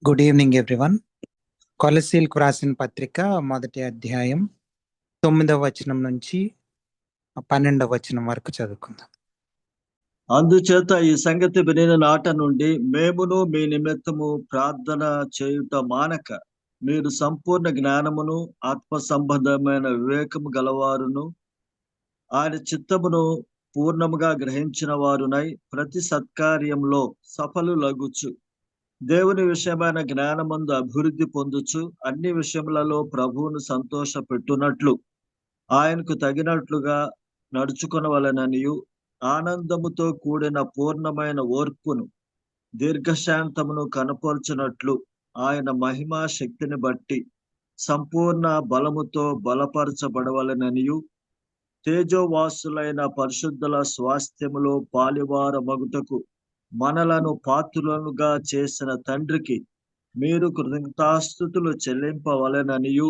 Good evening everyone. కొలసీలకు రాసిన పత్రిక మొదటి అధ్యాయం 9వ వచనం నుంచి 12వ వచనం వరకు చదువుకుందాం. అందుచేత ఈ సంగతి వినిన నాట నుండి మేమును మీ నిమిత్తము ప్రార్థన చేయుట మానక మీరు సంపూర్ణ జ్ఞానమును ఆత్మ సంబంధమైన వివేకము గలవారును ఆయన చిత్తమును పూర్ణముగా గ్రహించిన వారునై ప్రతి సత్కార్యంలో సఫలులగుచు దేవుని విషయమైన జ్ఞానమందు అభివృద్ధి పొందుచు అన్ని విషయములలో ప్రభువును సంతోష పెట్టునట్లు ఆయనకు తగినట్లుగా నడుచుకొనవలెననియు ఆనందముతో కూడిన పూర్ణమైన ఓర్పును దీర్ఘశాంతమును కనపరచునట్లు ఆయన మహిమా శక్తిని బట్టి సంపూర్ణ బలముతో బలపరచబడవలెననియు తేజోవాసులైన పరిశుద్ధుల స్వాస్థ్యములో పాలివారమగుటకు మనలను పాత్రులనుగా చేసిన తండ్రికి మీరు కృతజ్ఞతాస్తుతులు చెల్లింపవలెననియు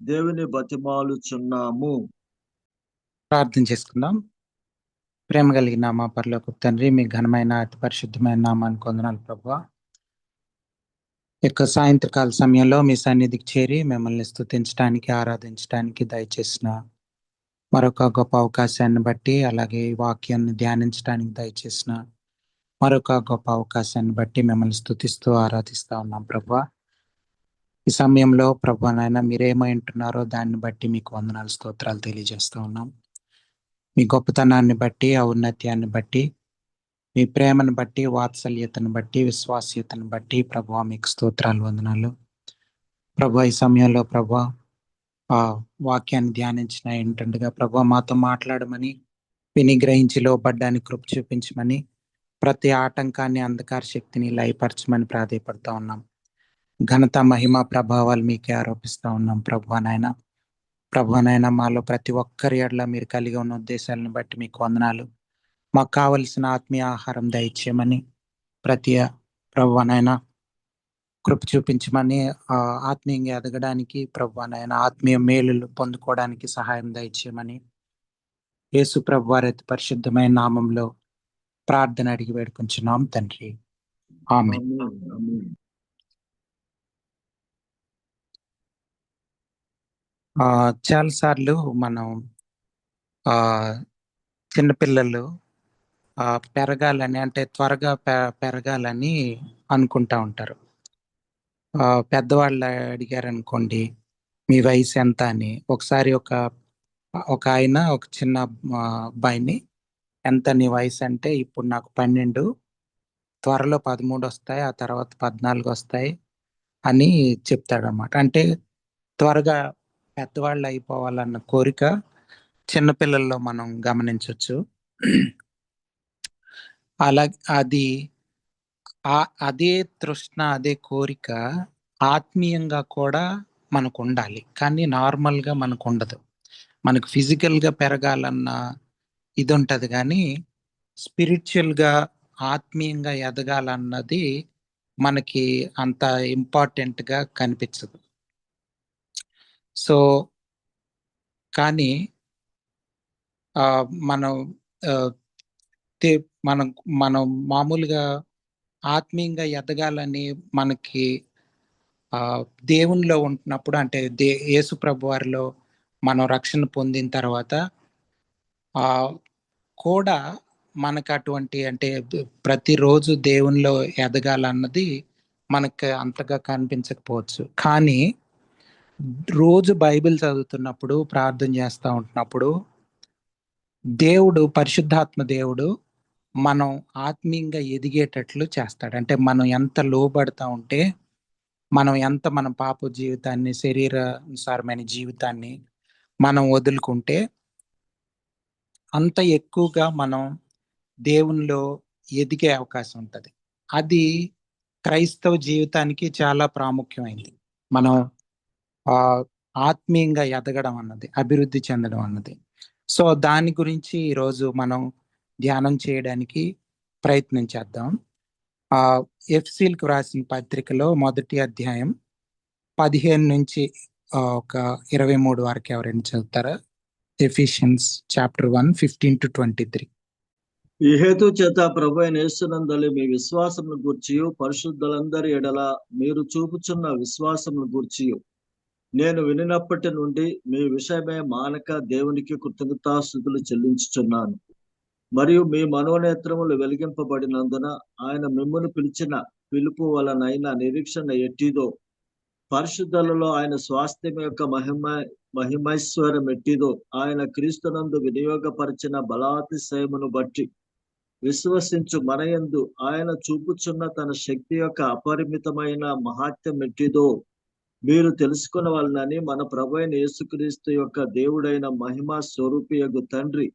దేవుని బతిమాలుచున్నాము. ప్రార్థన చేసుకుందాం. ప్రేమ కలిగిన మా పరలోకపు తండ్రి, మీ ఘనమైన అతి పరిశుద్ధమైన నామానికి వందనాలు ప్రభువా. యొక్క సాయంత్రకాల సమయంలో మీ సన్నిధికి చేరి మిమ్మల్ని స్తుతించడానికి, ఆరాధించడానికి దయచేసిన మరొక గొప్ప అవకాశాన్ని బట్టి, అలాగే ఈ వాక్యాన్ని ధ్యానించడానికి దయచేసిన మరొక గొప్ప అవకాశాన్ని బట్టి మిమ్మల్ని స్తుతిస్తూ ఆరాధిస్తూ ఉన్నాం ప్రభువా. ఈ సమయంలో ప్రభువా నాయన మీరేమై ఉంటున్నారో దాన్ని బట్టి మీకు వందనాలు, స్తోత్రాలు తెలియజేస్తూ ఉన్నాం. మీ గొప్పతనాన్ని బట్టి, ఔన్నత్యాన్ని బట్టి, మీ ప్రేమను బట్టి, వాత్సల్యతను బట్టి, విశ్వాస్యతను బట్టి ప్రభువా మీకు స్తోత్రాలు, వందనాలు ప్రభువా. ఈ సమయంలో ప్రభువా ఆ వాక్యాన్ని ధ్యానించిన ఏంటండగా ప్రభువా మాతో మాట్లాడమని, విని గ్రహించి లోబడ్డానికి కృప చూపించమని, ప్రతి ఆటంకాన్ని, అంధకార శక్తిని లయపరచమని ప్రాధేయపడతా ఉన్నాం. ఘనత, మహిమ, ప్రభావాలు మీకే ఆరోపిస్తూ ఉన్నాం ప్రభువా నాయన మాలో ప్రతి ఒక్కరి ఎడల మీరు కలిగి ఉన్న ఉద్దేశాలను బట్టి మీకు వందనాలు. మాకు కావలసిన ఆత్మీయ ఆహారం దయచేయమని, ప్రతి ప్రభువా నాయన కృప చూపించమని, ఆత్మీయంగా ఎదగడానికి ప్రభువా నాయన ఆత్మీయ మేలులు పొందుకోవడానికి సహాయం దయచేయమని యేసు ప్రభు వారి అతి పరిశుద్ధమైన నామంలో ప్రార్థన అడిగి వేడుకుంటున్నాం తండ్రి, ఆమేన్. చాలాసార్లు మనం చిన్నపిల్లలు పెరగాలని, అంటే త్వరగా పెరగాలని అనుకుంటా ఉంటారు. పెద్దవాళ్ళు అడిగారు అనుకోండి మీ వయసు ఎంత అని. ఒకసారి ఒక ఆయన ఒక చిన్న అబ్బాయిని, ఎంత నీ వయసు అంటే, ఇప్పుడు నాకు 12, త్వరలో 13 వస్తాయి, ఆ తర్వాత 14 వస్తాయి అని చెప్తాడన్నమాట. అంటే త్వరగా పెద్దవాళ్ళు అయిపోవాలన్న కోరిక చిన్నపిల్లల్లో మనం గమనించవచ్చు. అదే తృష్ణ, అదే కోరిక ఆత్మీయంగా కూడా మనకు ఉండాలి, కానీ నార్మల్గా మనకు ఉండదు. మనకు ఫిజికల్గా పెరగాలన్న ఇది ఉంటుంది, కానీ స్పిరిచువల్గా, ఆత్మీయంగా ఎదగాలన్నది మనకి అంత ఇంపార్టెంట్గా కనిపించదు. సో కానీ మనం మనం మామూలుగా ఆత్మీయంగా ఎదగాలని మనకి దేవునిలో ఉంటున్నప్పుడు, అంటే యేసు ప్రభు వారిలో మనం రక్షణ పొందిన తర్వాత కూడా మనకు అటువంటి, అంటే ప్రతిరోజు దేవునిలో ఎదగాలన్నది మనకు అంతగా కనిపించకపోవచ్చు. కానీ రోజు బైబిల్ చదువుతున్నప్పుడు, ప్రార్థన చేస్తూ ఉంటున్నప్పుడు దేవుడు, పరిశుద్ధాత్మ దేవుడు మనం ఆత్మీయంగా ఎదిగేటట్లు చేస్తాడు. అంటే మనం ఎంత లోబడతా ఉంటే, మనం ఎంత మన పాప జీవితాన్ని, శరీరానుసారమైన జీవితాన్ని మనం వదులుకుంటే అంత ఎక్కువగా మనం దేవునిలో ఎదిగే అవకాశం ఉంటుంది. అది క్రైస్తవ జీవితానికి చాలా ప్రాముఖ్యమైంది. మనం ఆత్మీయంగా ఎదగడం అన్నది, అభివృద్ధి చెందడం అన్నది. సో దాని గురించి ఈరోజు మనం ధ్యానం చేయడానికి ప్రయత్నం చేద్దాం. ఎఫెసీయులకు రాసిన పత్రికలో మొదటి అధ్యాయం 15 నుంచి ఒక 23 వరకు ఎవరైనా చదువుతారా? Ephesians chapter 1 15 to 23. ఈ హేతు చేత ప్రభు అయిన యేసునందలి మీ విశ్వాసమును గూర్చియు పరిశుద్ధులందరి ఎడల మీరు చూపుచున్న విశ్వాసమును గూర్చియు నేను వినినప్పటి నుండి మీ విషయమే మానక దేవునికి కృతజ్ఞతాస్తుతులు చెల్లించుచున్నాను. మరియు మీ మనోనేత్రములు వెలిగింపబడినందున ఆయన మిమ్మును పిలిచిన పిలుపు వలనైన నిరీక్షణ ఎట్టిదో, పరిశుద్ధులలో ఆయన స్వాస్థ్యం యొక్క మహిమైశ్వర్యం ఎట్టిదో ఆయన క్రీస్తునందు వినియోగపరిచిన బలాతిశయమును బట్టి విశ్వసించు మనయందు ఆయన చూపుచున్న తన శక్తి యొక్క అపరిమితమైన మహాత్యం ఎట్టిదో మీరు తెలుసుకొనవలనని మన ప్రభువైన యేసుక్రీస్తు యొక్క దేవుడైన మహిమా స్వరూపియగు తండ్రి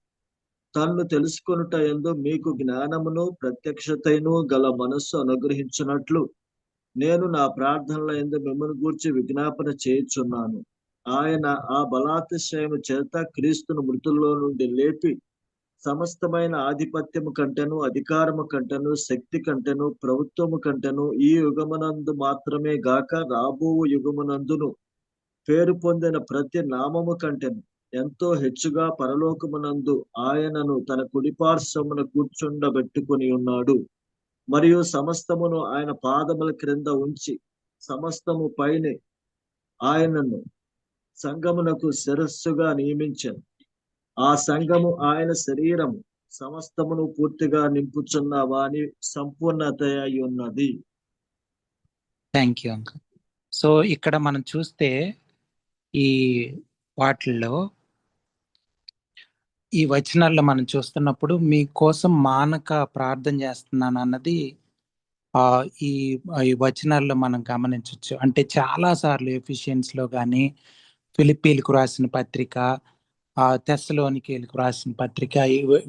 తన్ను తెలుసుకొనుట యందు మీకు జ్ఞానమును ప్రత్యక్షతను గల మనస్సు అనుగ్రహించినట్లు నేను నా ప్రార్థనల యందు మిమ్మల్ని గూర్చి విజ్ఞాపన చేయుచున్నాను. ఆయన ఆ బలాతిశయము చేత క్రీస్తును మృతుల్లో నుండి లేపి సమస్తమైన ఆధిపత్యము కంటెను, అధికారము కంటెను, శక్తి కంటెను, ప్రభుత్వము కంటెను ఈ యుగమునందు మాత్రమే గాక రాబో యుగమునందును పేరు పొందిన ప్రతి నామము కంటెను ఎంతో హెచ్చుగా పరలోకమునందు ఆయనను తన కుడిపార్శ్వమున కూర్చుండబెట్టుకుని ఉన్నాడు. మరియు సమస్తమును ఆయన పాదముల క్రింద ఉంచి సమస్తము పైనే ఆయనను సంఘమునకు శిరస్సుగా నియమించెను. ఆ సంఘము ఆయన శరీరము సమస్తమును పూర్తిగా నింపుచున్న వాని సంపూర్ణత అయి ఉన్నది. Thank you uncle. సో ఇక్కడ మనం చూస్తే ఈ వాటిల్లో ఈ వచనాల్లో మనం చూస్తున్నప్పుడు మీకోసం మానక ప్రార్థన చేస్తున్నాను అన్నది ఈ ఈ వచనాల్లో మనం గమనించవచ్చు. అంటే చాలా సార్లు ఎఫిషియన్స్లో కానీ, ఫిలిప్పీలకు రాసిన పత్రిక, తెస్సలోనికీలకు రాసిన పత్రిక,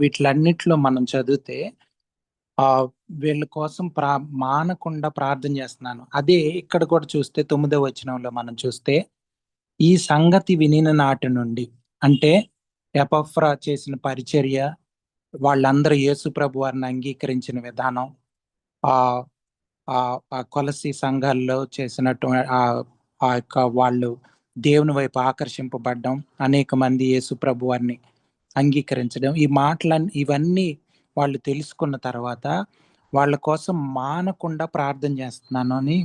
వీటిలన్నిటిలో మనం చదివితే వీళ్ళ కోసం మానకుండా ప్రార్థన చేస్తున్నాను. అదే ఇక్కడ కూడా చూస్తే 9వ వచనంలో మనం చూస్తే ఈ సంగతి వినిన నాటి నుండి, అంటే ఎపఫ్రా చేసిన పరిచర్య, వాళ్ళందరూ యేసు ప్రభు వారిని అంగీకరించిన విధానం, ఆ కొలసి సంఘాల్లో చేసినట్టు ఆ యొక్క వాళ్ళు దేవుని వైపు ఆకర్షింపబడ్డం, అనేక మంది యేసు ప్రభు వారిని అంగీకరించడం, ఈ ఇవన్నీ వాళ్ళు తెలుసుకున్న తర్వాత వాళ్ళ కోసం మానకుండా ప్రార్థన చేస్తున్నాను అని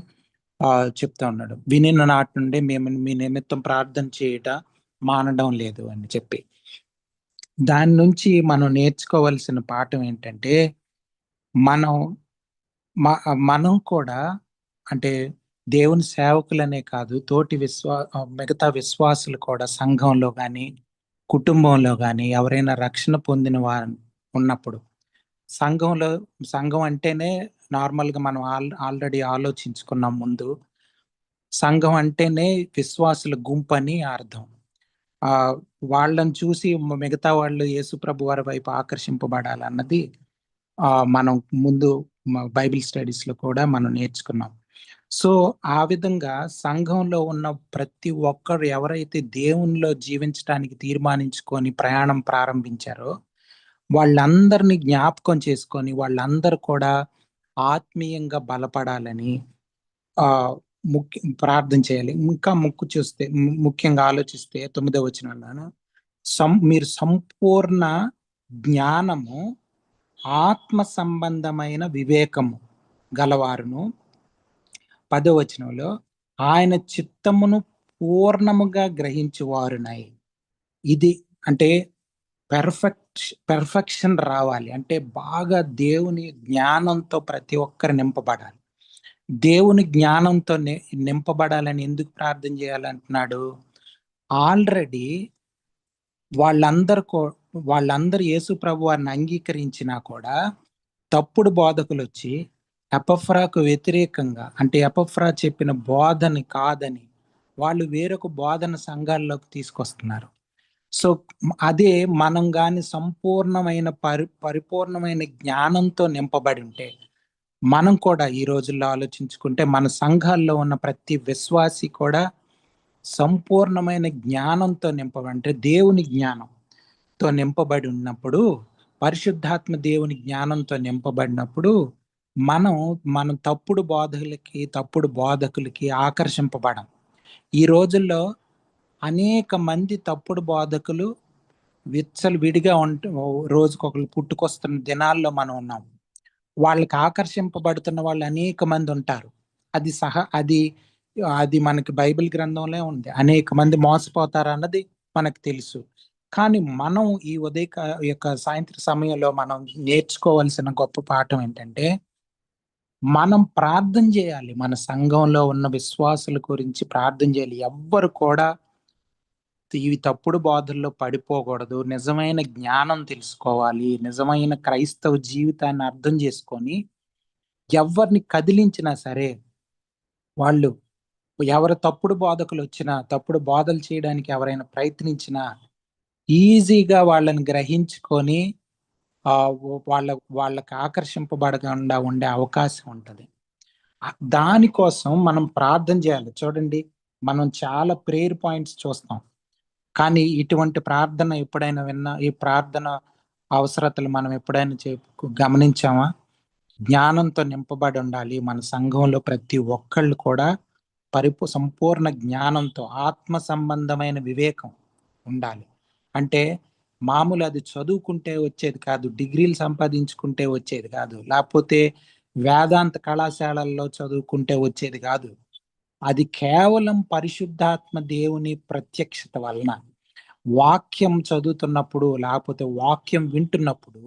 చెప్తా ఉన్నాడు. వినిన నాటి నుండి మేము మీ నిమిత్తం ప్రార్థన చేయట మానడం లేదు అని చెప్పి, దాని నుంచి మనం నేర్చుకోవాల్సిన పాఠం ఏంటంటే మనం కూడా, అంటే దేవుని సేవకులనే కాదు, తోటి మిగతా విశ్వాసులు కూడా సంఘంలో కానీ కుటుంబంలో కానీ ఎవరైనా రక్షణ పొందిన వారు ఉన్నప్పుడు, సంఘం అంటేనే నార్మల్గా మనం ఆల్రెడీ ఆలోచించుకున్నాం ముందు, సంఘం అంటేనే విశ్వాసుల గుంపు అని అర్థం. వాళ్ళని చూసి మిగతా వాళ్ళు యేసుప్రభు వారి వైపు ఆకర్షింపబడాలన్నది మనం ముందు బైబిల్ స్టడీస్లో కూడా మనం నేర్చుకున్నాం. సో ఆ విధంగా సంఘంలో ఉన్న ప్రతి ఒక్కరు ఎవరైతే దేవునిలో జీవించడానికి తీర్మానించుకొని ప్రయాణం ప్రారంభించారో వాళ్ళందరినీ జ్ఞాపకం చేసుకొని వాళ్ళందరూ కూడా ఆత్మీయంగా బలపడాలని ప్రార్థన చేయాలి. ఇంకా ముఖ్యంగా ఆలోచిస్తే 9వ వచనంలో మీరు సంపూర్ణ జ్ఞానము, ఆత్మ సంబంధమైన వివేకము గలవారును, 10వ వచనంలో ఆయన చిత్తమును పూర్ణముగా గ్రహించువారునై. ఇది అంటే పెర్ఫెక్షన్ రావాలి అంటే బాగా దేవుని జ్ఞానంతో ప్రతి ఒక్కరు నింపబడాలి. దేవుని జ్ఞానంతో నింపబడాలని ఎందుకు ప్రార్థన చేయాలంటున్నాడు? ఆల్రెడీ వాళ్ళందరూ యేసు ప్రభు వారిని అంగీకరించినా కూడా తప్పుడు బోధకులు వచ్చి ఎపఫ్రాకు వ్యతిరేకంగా, అంటే ఎపఫ్రా చెప్పిన బోధని కాదని వాళ్ళు వేరొక బోధన సంఘాల్లోకి తీసుకొస్తున్నారు. సో అదే మనం కానీ సంపూర్ణమైన పరిపూర్ణమైన జ్ఞానంతో నింపబడి ఉంటే, మనం కూడా ఈ రోజుల్లో ఆలోచించుకుంటే మన సంఘాల్లో ఉన్న ప్రతి విశ్వాసి కూడా సంపూర్ణమైన జ్ఞానంతో నింపబడి, అంటే దేవుని జ్ఞానంతో నింపబడి ఉన్నప్పుడు, పరిశుద్ధాత్మ దేవుని జ్ఞానంతో నింపబడినప్పుడు మనం తప్పుడు బోధకులకి ఆకర్షింపబడం. ఈ రోజుల్లో అనేక మంది తప్పుడు బోధకులు విచ్చలు విడిగా రోజుకొకరు పుట్టుకొస్తున్న దినాల్లో మనం ఉన్నాం. వాళ్ళకి ఆకర్షింపబడుతున్న వాళ్ళు అనేక మంది ఉంటారు. అది అది మనకి బైబిల్ గ్రంథంలో ఉంది. అనేక మంది మోసపోతారన్నది మనకు తెలుసు. కానీ మనం ఈ యొక్క సాయంత్ర సమయంలో మనం నేర్చుకోవాల్సిన గొప్ప పాఠం ఏంటంటే, మనం ప్రార్థన చేయాలి. మన సంఘంలో ఉన్న విశ్వాసుల గురించి ప్రార్థన చేయాలి. ఎవ్వరు కూడా ఇవి తప్పుడు బోధల్లో పడిపోకూడదు. నిజమైన జ్ఞానం తెలుసుకోవాలి. నిజమైన క్రైస్తవ జీవితాన్ని అర్థం చేసుకొని, ఎవ్వరిని కదిలించినా సరే, వాళ్ళు ఎవరు తప్పుడు బోధకులొచ్చినా, తప్పుడు బోధలు చేయడానికి ఎవరైనా ప్రయత్నించినా, ఈజీగా వాళ్ళని గ్రహించుకొని వాళ్ళకి ఆకర్షింపబడకుండా ఉండే అవకాశం ఉంటది. దానికోసం మనం ప్రార్థన చేయాలి. చూడండి, మనం చాలా ప్రేయర్ పాయింట్స్ చూస్తాం. కానీ ఇటువంటి ప్రార్థన ఎప్పుడైనా ఈ ప్రార్థన అవసరతలు మనం ఎప్పుడైనా గమనించామా? జ్ఞానంతో నింపబడి ఉండాలి. మన సంఘంలో ప్రతి ఒక్కళ్ళు కూడా సంపూర్ణ జ్ఞానంతో ఆత్మ సంబంధమైన వివేకం ఉండాలి. అంటే మామూలు అది చదువుకుంటే వచ్చేది కాదు, డిగ్రీలు సంపాదించుకుంటే వచ్చేది కాదు, లేకపోతే వేదాంత కళాశాలల్లో చదువుకుంటే వచ్చేది కాదు. అది కేవలం పరిశుద్ధాత్మ దేవుని ప్రత్యక్షత వలన, వాక్యం చదువుతున్నప్పుడు లేకపోతే వాక్యం వింటున్నప్పుడు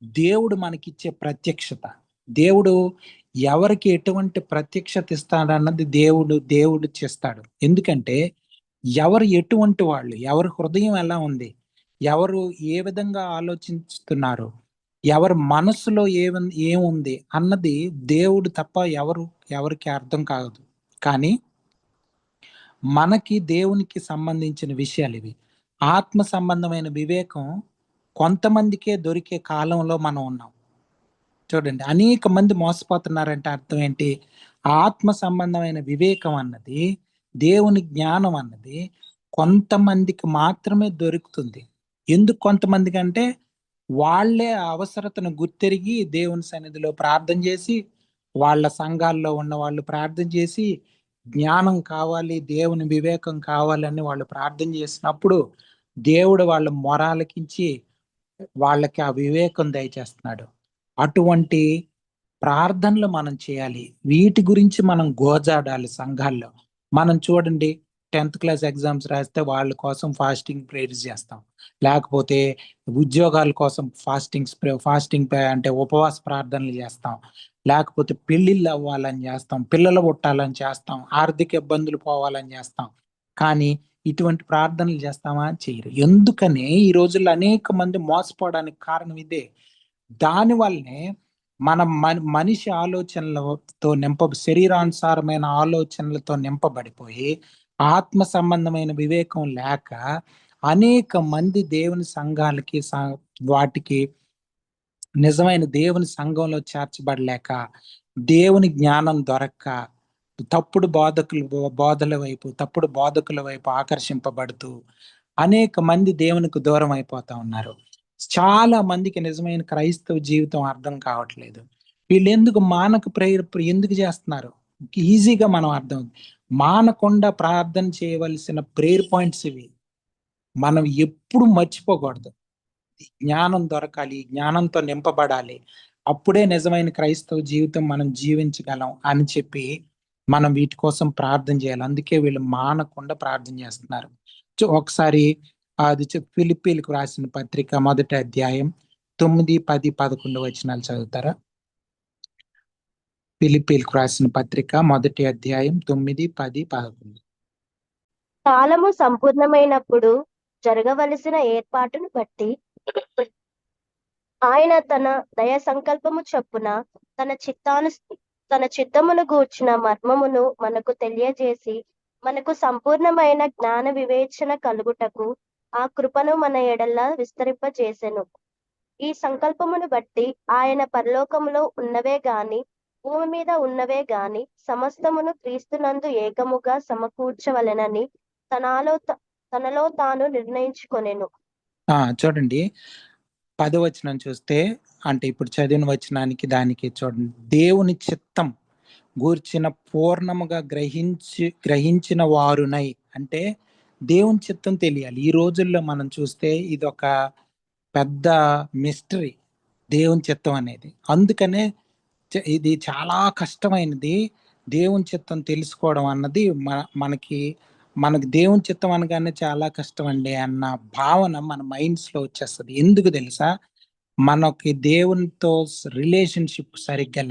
దేవుడు మనకిచ్చే ప్రత్యక్షత. దేవుడు ఎవరికి ఎటువంటి ప్రత్యక్షత ఇస్తాడన్నది దేవుడు చేస్తాడు. ఎందుకంటే ఎవరు ఎటువంటి వాళ్ళు, ఎవరి హృదయం ఎలా ఉంది, ఎవరు ఏ విధంగా ఆలోచిస్తున్నారు, ఎవరి మనసులో ఏముంది అన్నది దేవుడు తప్ప ఎవరికి అర్థం కాదు. కానీ మనకి దేవునికి సంబంధించిన విషయాలు ఇవి. ఆత్మ సంబంధమైన వివేకం కొంతమందికే దొరికే కాలంలో మనం ఉన్నాం. చూడండి, అనేక మంది మోసపోతున్నారంటే అర్థం ఏంటి? ఆత్మ సంబంధమైన వివేకం అన్నది, దేవుని జ్ఞానం అన్నది కొంతమందికి మాత్రమే దొరుకుతుంది. ఎందుకు కొంతమందికి అంటే, వాళ్ళే అవసరతను గుర్తెరిగి దేవుని సన్నిధిలో ప్రార్థన చేసి, వాళ్ళ సంఘాల్లో ఉన్న వాళ్ళు ప్రార్థన చేసి, జ్ఞానం కావాలి, దేవుని వివేకం కావాలని వాళ్ళు ప్రార్థన చేసినప్పుడు దేవుడు వాళ్ళ మొరాలకించి వాళ్ళకి ఆ వివేకం దయచేస్తున్నాడు. అటువంటి ప్రార్థనలు మనం చేయాలి. వీటి గురించి మనం గోజాడాలి సంఘాల్లో. మనం చూడండి, 10th క్లాస్ ఎగ్జామ్స్ రాస్తే వాళ్ళ కోసం ఫాస్టింగ్ ప్రేయర్స్ చేస్తాం. లేకపోతే ఉద్యోగాల కోసం ఫాస్టింగ్ అంటే ఉపవాస ప్రార్థనలు చేస్తాం. లేకపోతే పెళ్ళిళ్ళు అవ్వాలని చేస్తాం, పిల్లలు పుట్టాలని చేస్తాం, ఆర్థిక ఇబ్బందులు పోవాలని చేస్తాం. కానీ ఇటువంటి ప్రార్థనలు చేస్తామా? చేయరు. ఎందుకని ఈ రోజుల్లో అనేక మంది మోసపోవడానికి కారణం ఇదే. దాని వల్లనే మనిషి ఆలోచనలతో శరీరానుసారమైన ఆలోచనలతో నింపబడిపోయి, ఆత్మ సంబంధమైన వివేకం లేక అనేక మంది దేవుని సంఘాలకి వాటికి నిజమైన దేవుని సంఘంలో చేర్చబడలేక, దేవుని జ్ఞానం దొరక్క, తప్పుడు బోధకుల వైపు ఆకర్షింపబడుతూ అనేక మంది దేవునికి దూరం అయిపోతా ఉన్నారు. చాలా మందికి నిజమైన క్రైస్తవ జీవితం అర్థం కావట్లేదు. వీళ్ళు ఎందుకు ప్రేయర్ ఎందుకు చేస్తున్నారు? ఈజీగా మనం అర్థం, మానకుండా ప్రార్థన చేయవలసిన ప్రేయర్ పాయింట్స్ ఇవి. మనం ఎప్పుడు మర్చిపోకూడదు. జ్ఞానం దొరకాలి, జ్ఞానంతో నింపబడాలి. అప్పుడే నిజమైన క్రైస్తవ జీవితం మనం జీవించగలం అని చెప్పి మనం వీటి కోసం ప్రార్థన చేయాలి. అందుకే వీళ్ళు మానకుండా ప్రార్థన చేస్తున్నారు. ఒకసారి అది ఫిలిప్పీలకు రాసిన పత్రిక 1వ అధ్యాయం 9, 10, 11 వచనాలు చదువుతారా? ఫిలిప్పీలకు రాసిన పత్రిక 1వ అధ్యాయం 9, 10, 11. కాలము సంపూర్ణమైనప్పుడు జరగవలసిన ఏర్పాటును బట్టి ఆయన తన దయ సంకల్పము చొప్పున తన చిత్తమును గూర్చిన మర్మమును మనకు తెలియజేసి, మనకు సంపూర్ణమైన జ్ఞాన వివేచన కలుగుటకు ఆ కృపను మన ఎడల విస్తరింపజేసెను. ఈ సంకల్పమును బట్టి ఆయన పరలోకములో ఉన్నవే గాని భూమి మీద ఉన్నవే గాని సమస్తమును క్రీస్తునందు ఏకముగా సమకూర్చవలెనని తనలో తాను నిర్ణయించుకొనెను. చూడండి, 10వ వచనం చూస్తే, అంటే ఇప్పుడు చదివిన వచనానికి దానికి చూడండి, దేవుని చిత్తం గూర్చిన పూర్ణముగా గ్రహించిన వారునై, అంటే దేవుని చిత్తం తెలియాలి. ఈ రోజుల్లో మనం చూస్తే ఇది ఒక పెద్ద మిస్టరీ, దేవుని చిత్తం అనేది. అందుకనే ఇది చాలా కష్టమైనది. దేవుని చిత్తం తెలుసుకోవడం అన్నది మనకి మనకి దేవుని చిత్తం అనగానే చాలా కష్టం అండి అన్న భావన మన మైండ్స్ లో వచ్చేస్తుంది. ఎందుకు తెలుసా? మనకి దేవునితో రిలేషన్షిప్ సరిగ్గా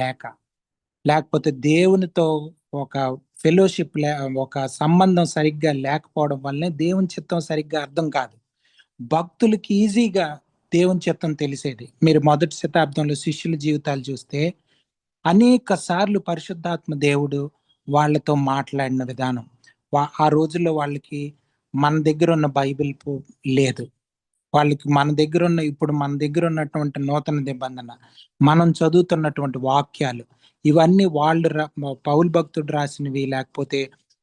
లేకపోతే దేవునితో ఒక ఫెలోషిప్ ఒక సంబంధం సరిగ్గా లేకపోవడం వల్లనే దేవుని చిత్తం సరిగ్గా అర్థం కాదు. భక్తులకి ఈజీగా దేవుని చిత్తం తెలిసేది. మీరు మొదటి శతాబ్దంలో శిష్యుల జీవితాలు చూస్తే అనేక సార్లు పరిశుద్ధాత్మ దేవుడు వాళ్ళతో మాట్లాడిన విధానం. ఆ రోజుల్లో వాళ్ళకి మన దగ్గర ఉన్న బైబిల్ లేదు. వాళ్ళకి ఇప్పుడు మన దగ్గర ఉన్నటువంటి నూతన నిబంధన, మనం చదువుతున్నటువంటి వాక్యాలు, ఇవన్నీ వాళ్ళు పౌలు భక్తుడు రాసినవి లేకపోతే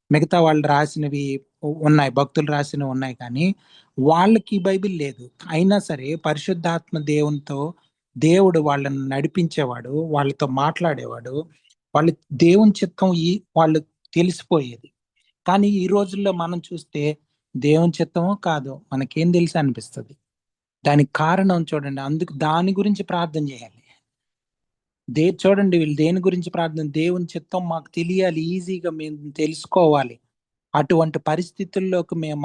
మిగతా వాళ్ళు రాసినవి ఉన్నాయి, భక్తులు రాసినవి ఉన్నాయి, కానీ వాళ్ళకి బైబిల్ లేదు. అయినా సరే పరిశుద్ధాత్మ దేవుడు వాళ్ళని నడిపించేవాడు, వాళ్ళతో మాట్లాడేవాడు, వాళ్ళు దేవుని చిత్తం వాళ్ళు తెలిసిపోయేది. కానీ ఈ రోజుల్లో మనం చూస్తే దేవుని చిత్తమో కాదో మనకేం తెలుసు అనిపిస్తుంది. దానికి కారణం చూడండి, దాని గురించి ప్రార్థన చేయాలి. చూడండి, వీళ్ళు దేని గురించి ప్రార్థన, దేవుని చిత్తం మాకు తెలియాలి, ఈజీగా మేము తెలుసుకోవాలి. అటువంటి పరిస్థితుల్లోకి మేము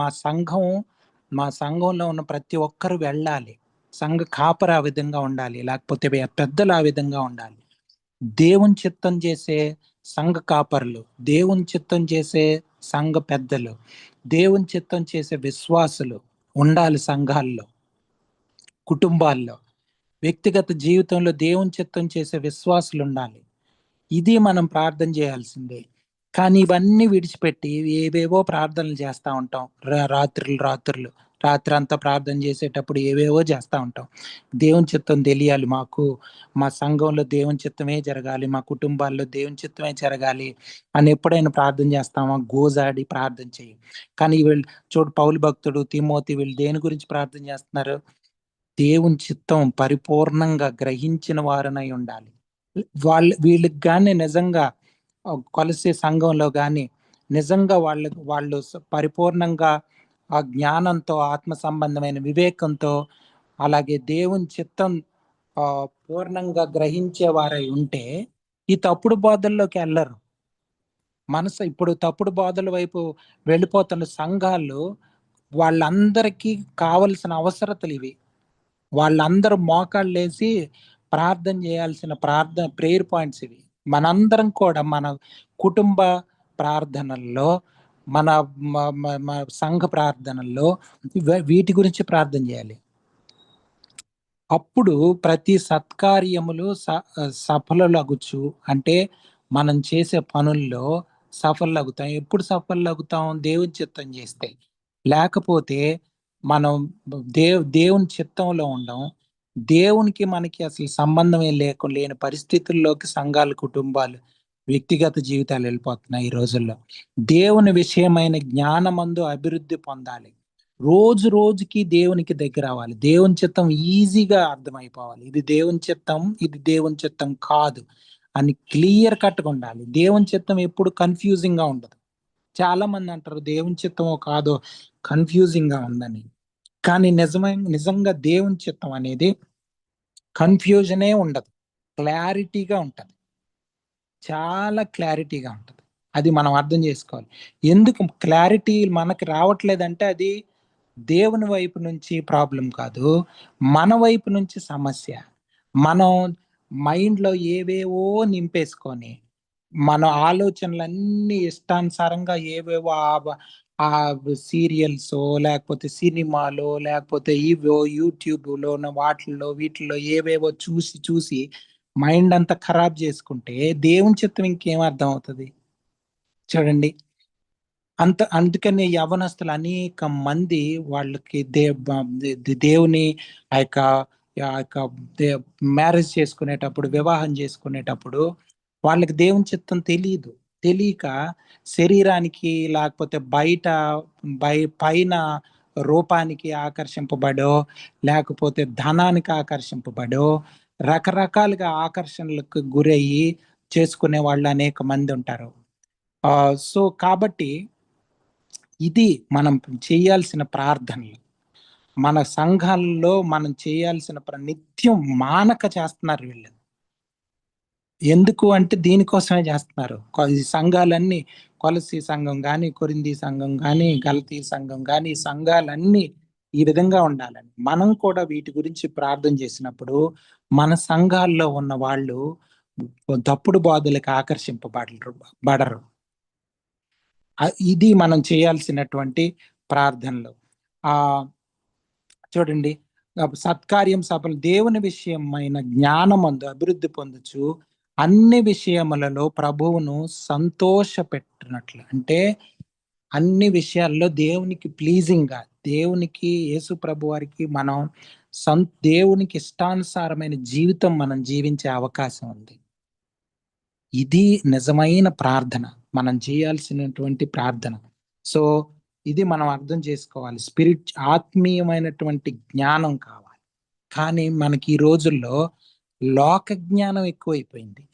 మా సంఘంలో ఉన్న ప్రతి ఒక్కరు వెళ్ళాలి. సంఘ కాపరి ఆ విధంగా ఉండాలి, లేకపోతే పెద్దలు ఆ విధంగా ఉండాలి. దేవుని చిత్తం చేసే సంఘ కాపరులు, దేవుని చిత్తం చేసే సంఘ పెద్దలు, దేవుని చిత్తం చేసే విశ్వాసులు ఉండాలి సంఘాల్లో, కుటుంబాల్లో, వ్యక్తిగత జీవితంలో దేవుని చిత్తం చేసే విశ్వాసులు ఉండాలి. ఇది మనం ప్రార్థన చేయాల్సిందే. కానీ ఇవన్నీ విడిచిపెట్టి ఏవేవో ప్రార్థనలు చేస్తూ ఉంటాం. రాత్రులు రాత్రి అంతా ప్రార్థన చేసేటప్పుడు ఏవేవో చేస్తూ ఉంటాం. దేవుని చిత్తం తెలియాలి మాకు, మా సంఘంలో దేవుని చిత్తమే జరగాలి, మా కుటుంబాల్లో దేవుని చిత్తమే జరగాలి అని ఎప్పుడైనా ప్రార్థన చేస్తామా? గోజాడి ప్రార్థన చేయి. కానీ వీళ్ళు పౌలు భక్తుడు, తిమోతి, వీళ్ళు దేని గురించి ప్రార్థన చేస్తున్నారు? దేవుని చిత్తం పరిపూర్ణంగా గ్రహించిన వారనై ఉండాలి. వీళ్ళకి కానీ నిజంగా కొలసే సంఘంలో కానీ నిజంగా వాళ్ళు పరిపూర్ణంగా ఆ జ్ఞానంతో, ఆత్మ సంబంధమైన వివేకంతో, అలాగే దేవుని చిత్తం పూర్ణంగా గ్రహించే వారై ఉంటే ఈ తప్పుడు బోధల్లోకి వెళ్ళరు. ఇప్పుడు తప్పుడు బోధల వైపు వెళ్ళిపోతున్న సంఘాలు, వాళ్ళందరికీ కావలసిన అవసరతలు ఇవి. వాళ్ళందరూ మోకాళ్ళు వేసి ప్రార్థన చేయాల్సిన ప్రేయర్ పాయింట్స్ ఇవి. మనందరం కూడా మన కుటుంబ ప్రార్థనల్లో, మన సంఘ ప్రార్థనల్లో వీటి గురించి ప్రార్థన చేయాలి. అప్పుడు ప్రతి సత్కార్యములు సఫలలగుచు, అంటే మనం చేసే పనుల్లో సఫలగుతాం. ఎప్పుడు సఫలగుతాం? దేవుని చిత్తం చేస్తే. లేకపోతే మనం దేవుని చిత్తంలో ఉండం. దేవునికి మనకి అసలు సంబంధమే లేని పరిస్థితుల్లోకి సంఘాలు, కుటుంబాలు, వ్యక్తిగత జీవితాలు వెళ్ళిపోతున్నాయి ఈ రోజుల్లో. దేవుని విషయమైన జ్ఞానమందు అభివృద్ధి పొందాలి. రోజు రోజుకి దేవునికి దగ్గర అవ్వాలి. దేవుని చిత్తం ఈజీగా అర్థమైపోవాలి. ఇది దేవుని చిత్తం, ఇది దేవుని చిత్తం కాదు అని క్లియర్ కట్గా ఉండాలి. దేవుని చిత్తం ఎప్పుడు కన్ఫ్యూజింగ్ గా ఉండదు. చాలా మంది అంటారు దేవుని చిత్తమో కాదో కన్ఫ్యూజింగ్ గా ఉందని. కానీ నిజంగా దేవుని చిత్తం అనేది కన్ఫ్యూజనే ఉండదు, క్లారిటీగా ఉంటది, చాలా క్లారిటీగా ఉంటది. అది మనం అర్థం చేసుకోవాలి. ఎందుకు క్లారిటీ మనకి రావట్లేదంటే అది దేవుని వైపు నుంచి ప్రాబ్లం కాదు, మన వైపు నుంచి సమస్య. మనం మైండ్లో ఏవేవో నింపేసుకొని మన ఆలోచనలన్నీ ఇష్టానుసారంగా ఏవేవో ఆ సీరియల్స్ లేకపోతే సినిమాలో లేకపోతే ఇవో యూట్యూబ్లో వీటిల్లో ఏవేవో చూసి మైండ్ అంతా ఖరాబ్ చేసుకుంటే దేవుని చిత్తం ఇంకేం అర్థం అవుతుంది? చూడండి, అందుకని యవనస్తులు అనేక మంది వాళ్ళకి దేవుని ఆ యొక్క మ్యారేజ్ చేసుకునేటప్పుడు, వివాహం చేసుకునేటప్పుడు వాళ్ళకి దేవుని చిత్తం తెలియక శరీరానికి లేకపోతే పైన రూపానికి ఆకర్షింపబడో లేకపోతే ధనానికి ఆకర్షింపబడో రకరకాలుగా ఆకర్షణలకు గురయ్యి చేసుకునే వాళ్ళు అనేక మంది ఉంటారు. సో కాబట్టి ఇది మనం చేయాల్సిన ప్రార్థనలు. మన సంఘాల్లో మనం చేయాల్సిన నిత్యం మానక చేస్తున్నారు వీళ్ళు. ఎందుకు అంటే దీనికోసమే చేస్తున్నారు. ఈ సంఘాలన్నీ, కొలసి సంఘం కానీ, కొరింథీ సంఘం కానీ, గలతీ సంఘం కానీ, సంఘాలన్నీ ఈ విధంగా ఉండాలని. మనం కూడా వీటి గురించి ప్రార్థన చేసినప్పుడు మన సంఘాల్లో ఉన్న వాళ్ళు తప్పుడు బోధలకు ఆకర్షింపబడరు. ఇది మనం చేయాల్సినటువంటి ప్రార్థనలు. ఆ చూడండి, సత్కార్యం సఫలం, దేవుని విషయమైన జ్ఞానమందు అభివృద్ధి పొందుచు అన్ని విషయములలో ప్రభువును సంతోష పెట్టినట్లు. అంటే అన్ని విషయాల్లో దేవునికి ప్లీజింగ్ గా, దేవునికి, యేసు ప్రభు వారికి మనం దేవునికి ఇష్టానుసారమైన జీవితం మనం జీవించే అవకాశం ఉంది. ఇది నిజమైన ప్రార్థన, మనం చేయాల్సినటువంటి ప్రార్థన. సో ఇది మనం అర్థం చేసుకోవాలి. ఆత్మీయమైనటువంటి జ్ఞానం కావాలి. కానీ మనకి ఈ రోజుల్లో లోక జ్ఞానం ఎక్కువైపోయింది.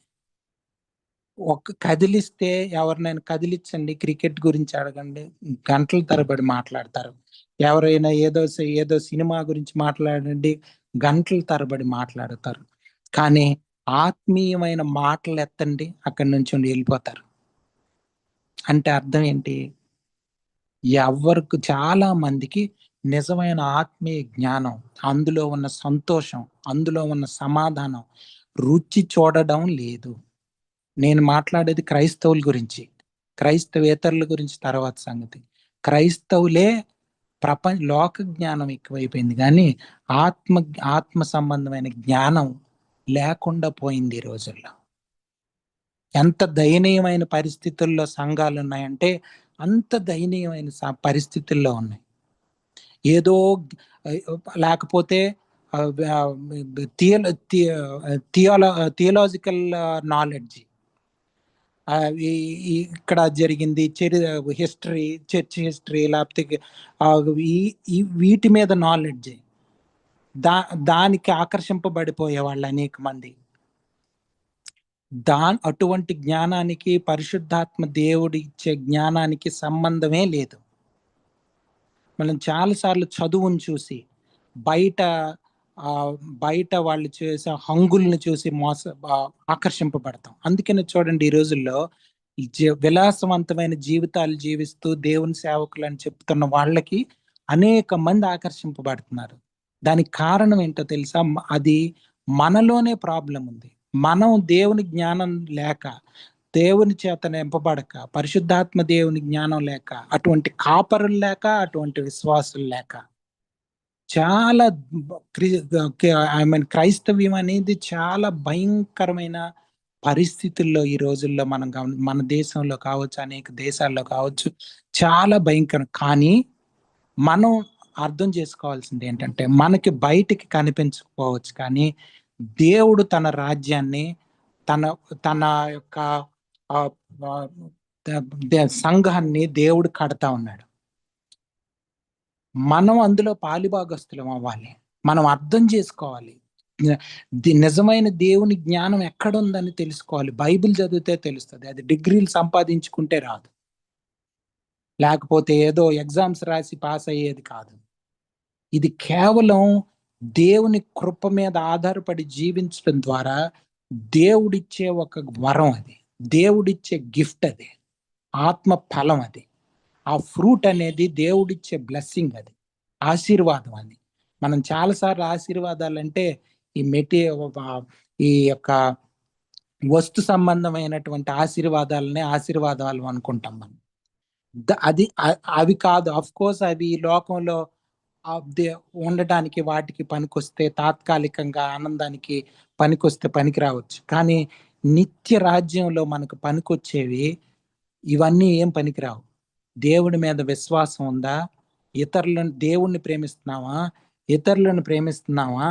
కదిలిస్తే, ఎవరినైనా కదిలించండి, క్రికెట్ గురించి అడగండి, గంటల తరబడి మాట్లాడతారు. ఎవరైనా ఏదో సినిమా గురించి మాట్లాడండి, గంటల తరబడి మాట్లాడతారు. కానీ ఆత్మీయమైన మాటలు ఎత్తండి, అక్కడి నుంచి వెళ్ళిపోతారు. అంటే అర్థం ఏంటి? ఎవరికి, చాలా మందికి నిజమైన ఆత్మీయ జ్ఞానం, అందులో ఉన్న సంతోషం, అందులో ఉన్న సమాధానం రుచి చూడడం లేదు. నేను మాట్లాడేది క్రైస్తవుల గురించి, క్రైస్తవేతరుల గురించి తర్వాత సంగతి. క్రైస్తవులే లోక జ్ఞానం ఎక్కువైపోయింది, కానీ ఆత్మ సంబంధమైన జ్ఞానం లేకుండా పోయింది ఈ రోజుల్లో. ఎంత దయనీయమైన పరిస్థితుల్లో సంఘాలు ఉన్నాయంటే అంత దయనీయమైన పరిస్థితుల్లో ఉన్నాయి. ఏదో లేకపోతే థియోలాజికల్ నాలెడ్జ్, ఇక్కడ జరిగింది హిస్టరీ, చర్చ్ హిస్టరీ, లేకపోతే వీటి మీద నాలెడ్జ్, దానికి ఆకర్షింపబడిపోయే వాళ్ళు అనేక మంది. అటువంటి జ్ఞానానికి, పరిశుద్ధాత్మ దేవుడి ఇచ్చే జ్ఞానానికి సంబంధమే లేదు. మనం చాలాసార్లు చదువును చూసి, బయట వాళ్ళు చేసే హంగుల్ని చూసి ఆకర్షింపబడతాం. అందుకనే చూడండి, ఈ రోజుల్లో విలాసవంతమైన జీవితాలు జీవిస్తూ దేవుని సేవకులు అని చెప్తున్న వాళ్ళకి అనేక మంది ఆకర్షింపబడుతున్నారు. దానికి కారణం ఏంటో తెలుసా? అది మనలోనే ప్రాబ్లం ఉంది. మనం దేవుని జ్ఞానం లేక, దేవుని చేత నింపబడక, పరిశుద్ధాత్మ దేవుని జ్ఞానం లేక, అటువంటి కాపరులు లేక, అటువంటి విశ్వాసులు లేక, చాలా క్రైస్తవ్యం అనేది చాలా భయంకరమైన పరిస్థితుల్లో ఈ రోజుల్లో మనం మన దేశంలో కావచ్చు, అనేక దేశాల్లో కావచ్చు, చాలా భయంకరం. కానీ మనం అర్థం చేసుకోవాల్సింది ఏంటంటే, మనకి బయటికి కనిపించకపోవచ్చు, కానీ దేవుడు తన రాజ్యాన్ని, తన యొక్క సంఘాన్ని దేవుడు కడతా ఉన్నాడు. మనం అందులో పాలిభాగస్తులం అవ్వాలి. మనం అర్థం చేసుకోవాలి. నిజమైన దేవుని జ్ఞానం ఎక్కడుందని తెలుసుకోవాలి. బైబిల్ చదివితే తెలుస్తుంది. అది డిగ్రీలు సంపాదించుకుంటే రాదు, లేకపోతే ఏదో ఎగ్జామ్స్ రాసి పాస్ అయ్యేది కాదు. ఇది కేవలం దేవుని కృప మీద ఆధారపడి జీవించడం ద్వారా దేవుడిచ్చే ఒక వరం, అది దేవుడిచ్చే గిఫ్ట్, అది ఆత్మ ఫలం, అది ఆ ఫ్రూట్ అనేది దేవుడిచ్చే బ్లెస్సింగ్, అది ఆశీర్వాదం. అది మనం చాలాసార్లు ఆశీర్వాదాలు అంటే ఈ యొక్క వస్తు సంబంధమైనటువంటి ఆశీర్వాదాలు అనుకుంటాం మనం. అవి కాదు. అఫ్ కోర్స్ అవి లోకంలో ఉండటానికి, వాటికి పనికొస్తే, తాత్కాలికంగా ఆనందానికి పనికొస్తే పనికి రావచ్చు. కానీ నిత్య రాజ్యంలో మనకు పనికొచ్చేవి ఇవన్నీ ఏం పనికిరావు. దేవుడి మీద విశ్వాసం ఉందా? దేవుణ్ణి ప్రేమిస్తున్నావా? ఇతరులను ప్రేమిస్తున్నావా?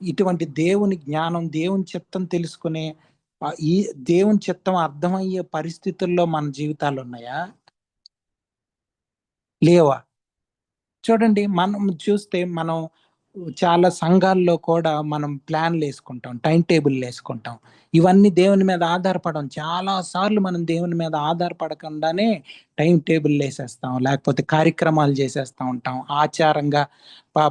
ఇటువంటి దేవుని జ్ఞానం, దేవుని చిత్తం తెలుసుకునే, ఈ దేవుని చిత్తం అర్థమయ్యే పరిస్థితుల్లో మన జీవితాలు ఉన్నాయా? లేవా? చూడండి, మనం చూస్తే, మనం చాలా సంఘాల్లో కూడా మనం ప్లాన్లు వేసుకుంటాం, టైం టేబుల్ వేసుకుంటాం. ఇవన్నీ దేవుని మీద ఆధారపడం. చాలా సార్లు మనం దేవుని మీద ఆధారపడకుండానే టైం టేబుల్ వేసేస్తాం, లేకపోతే కార్యక్రమాలు చేసేస్తూ ఉంటాం. ఆచారంగా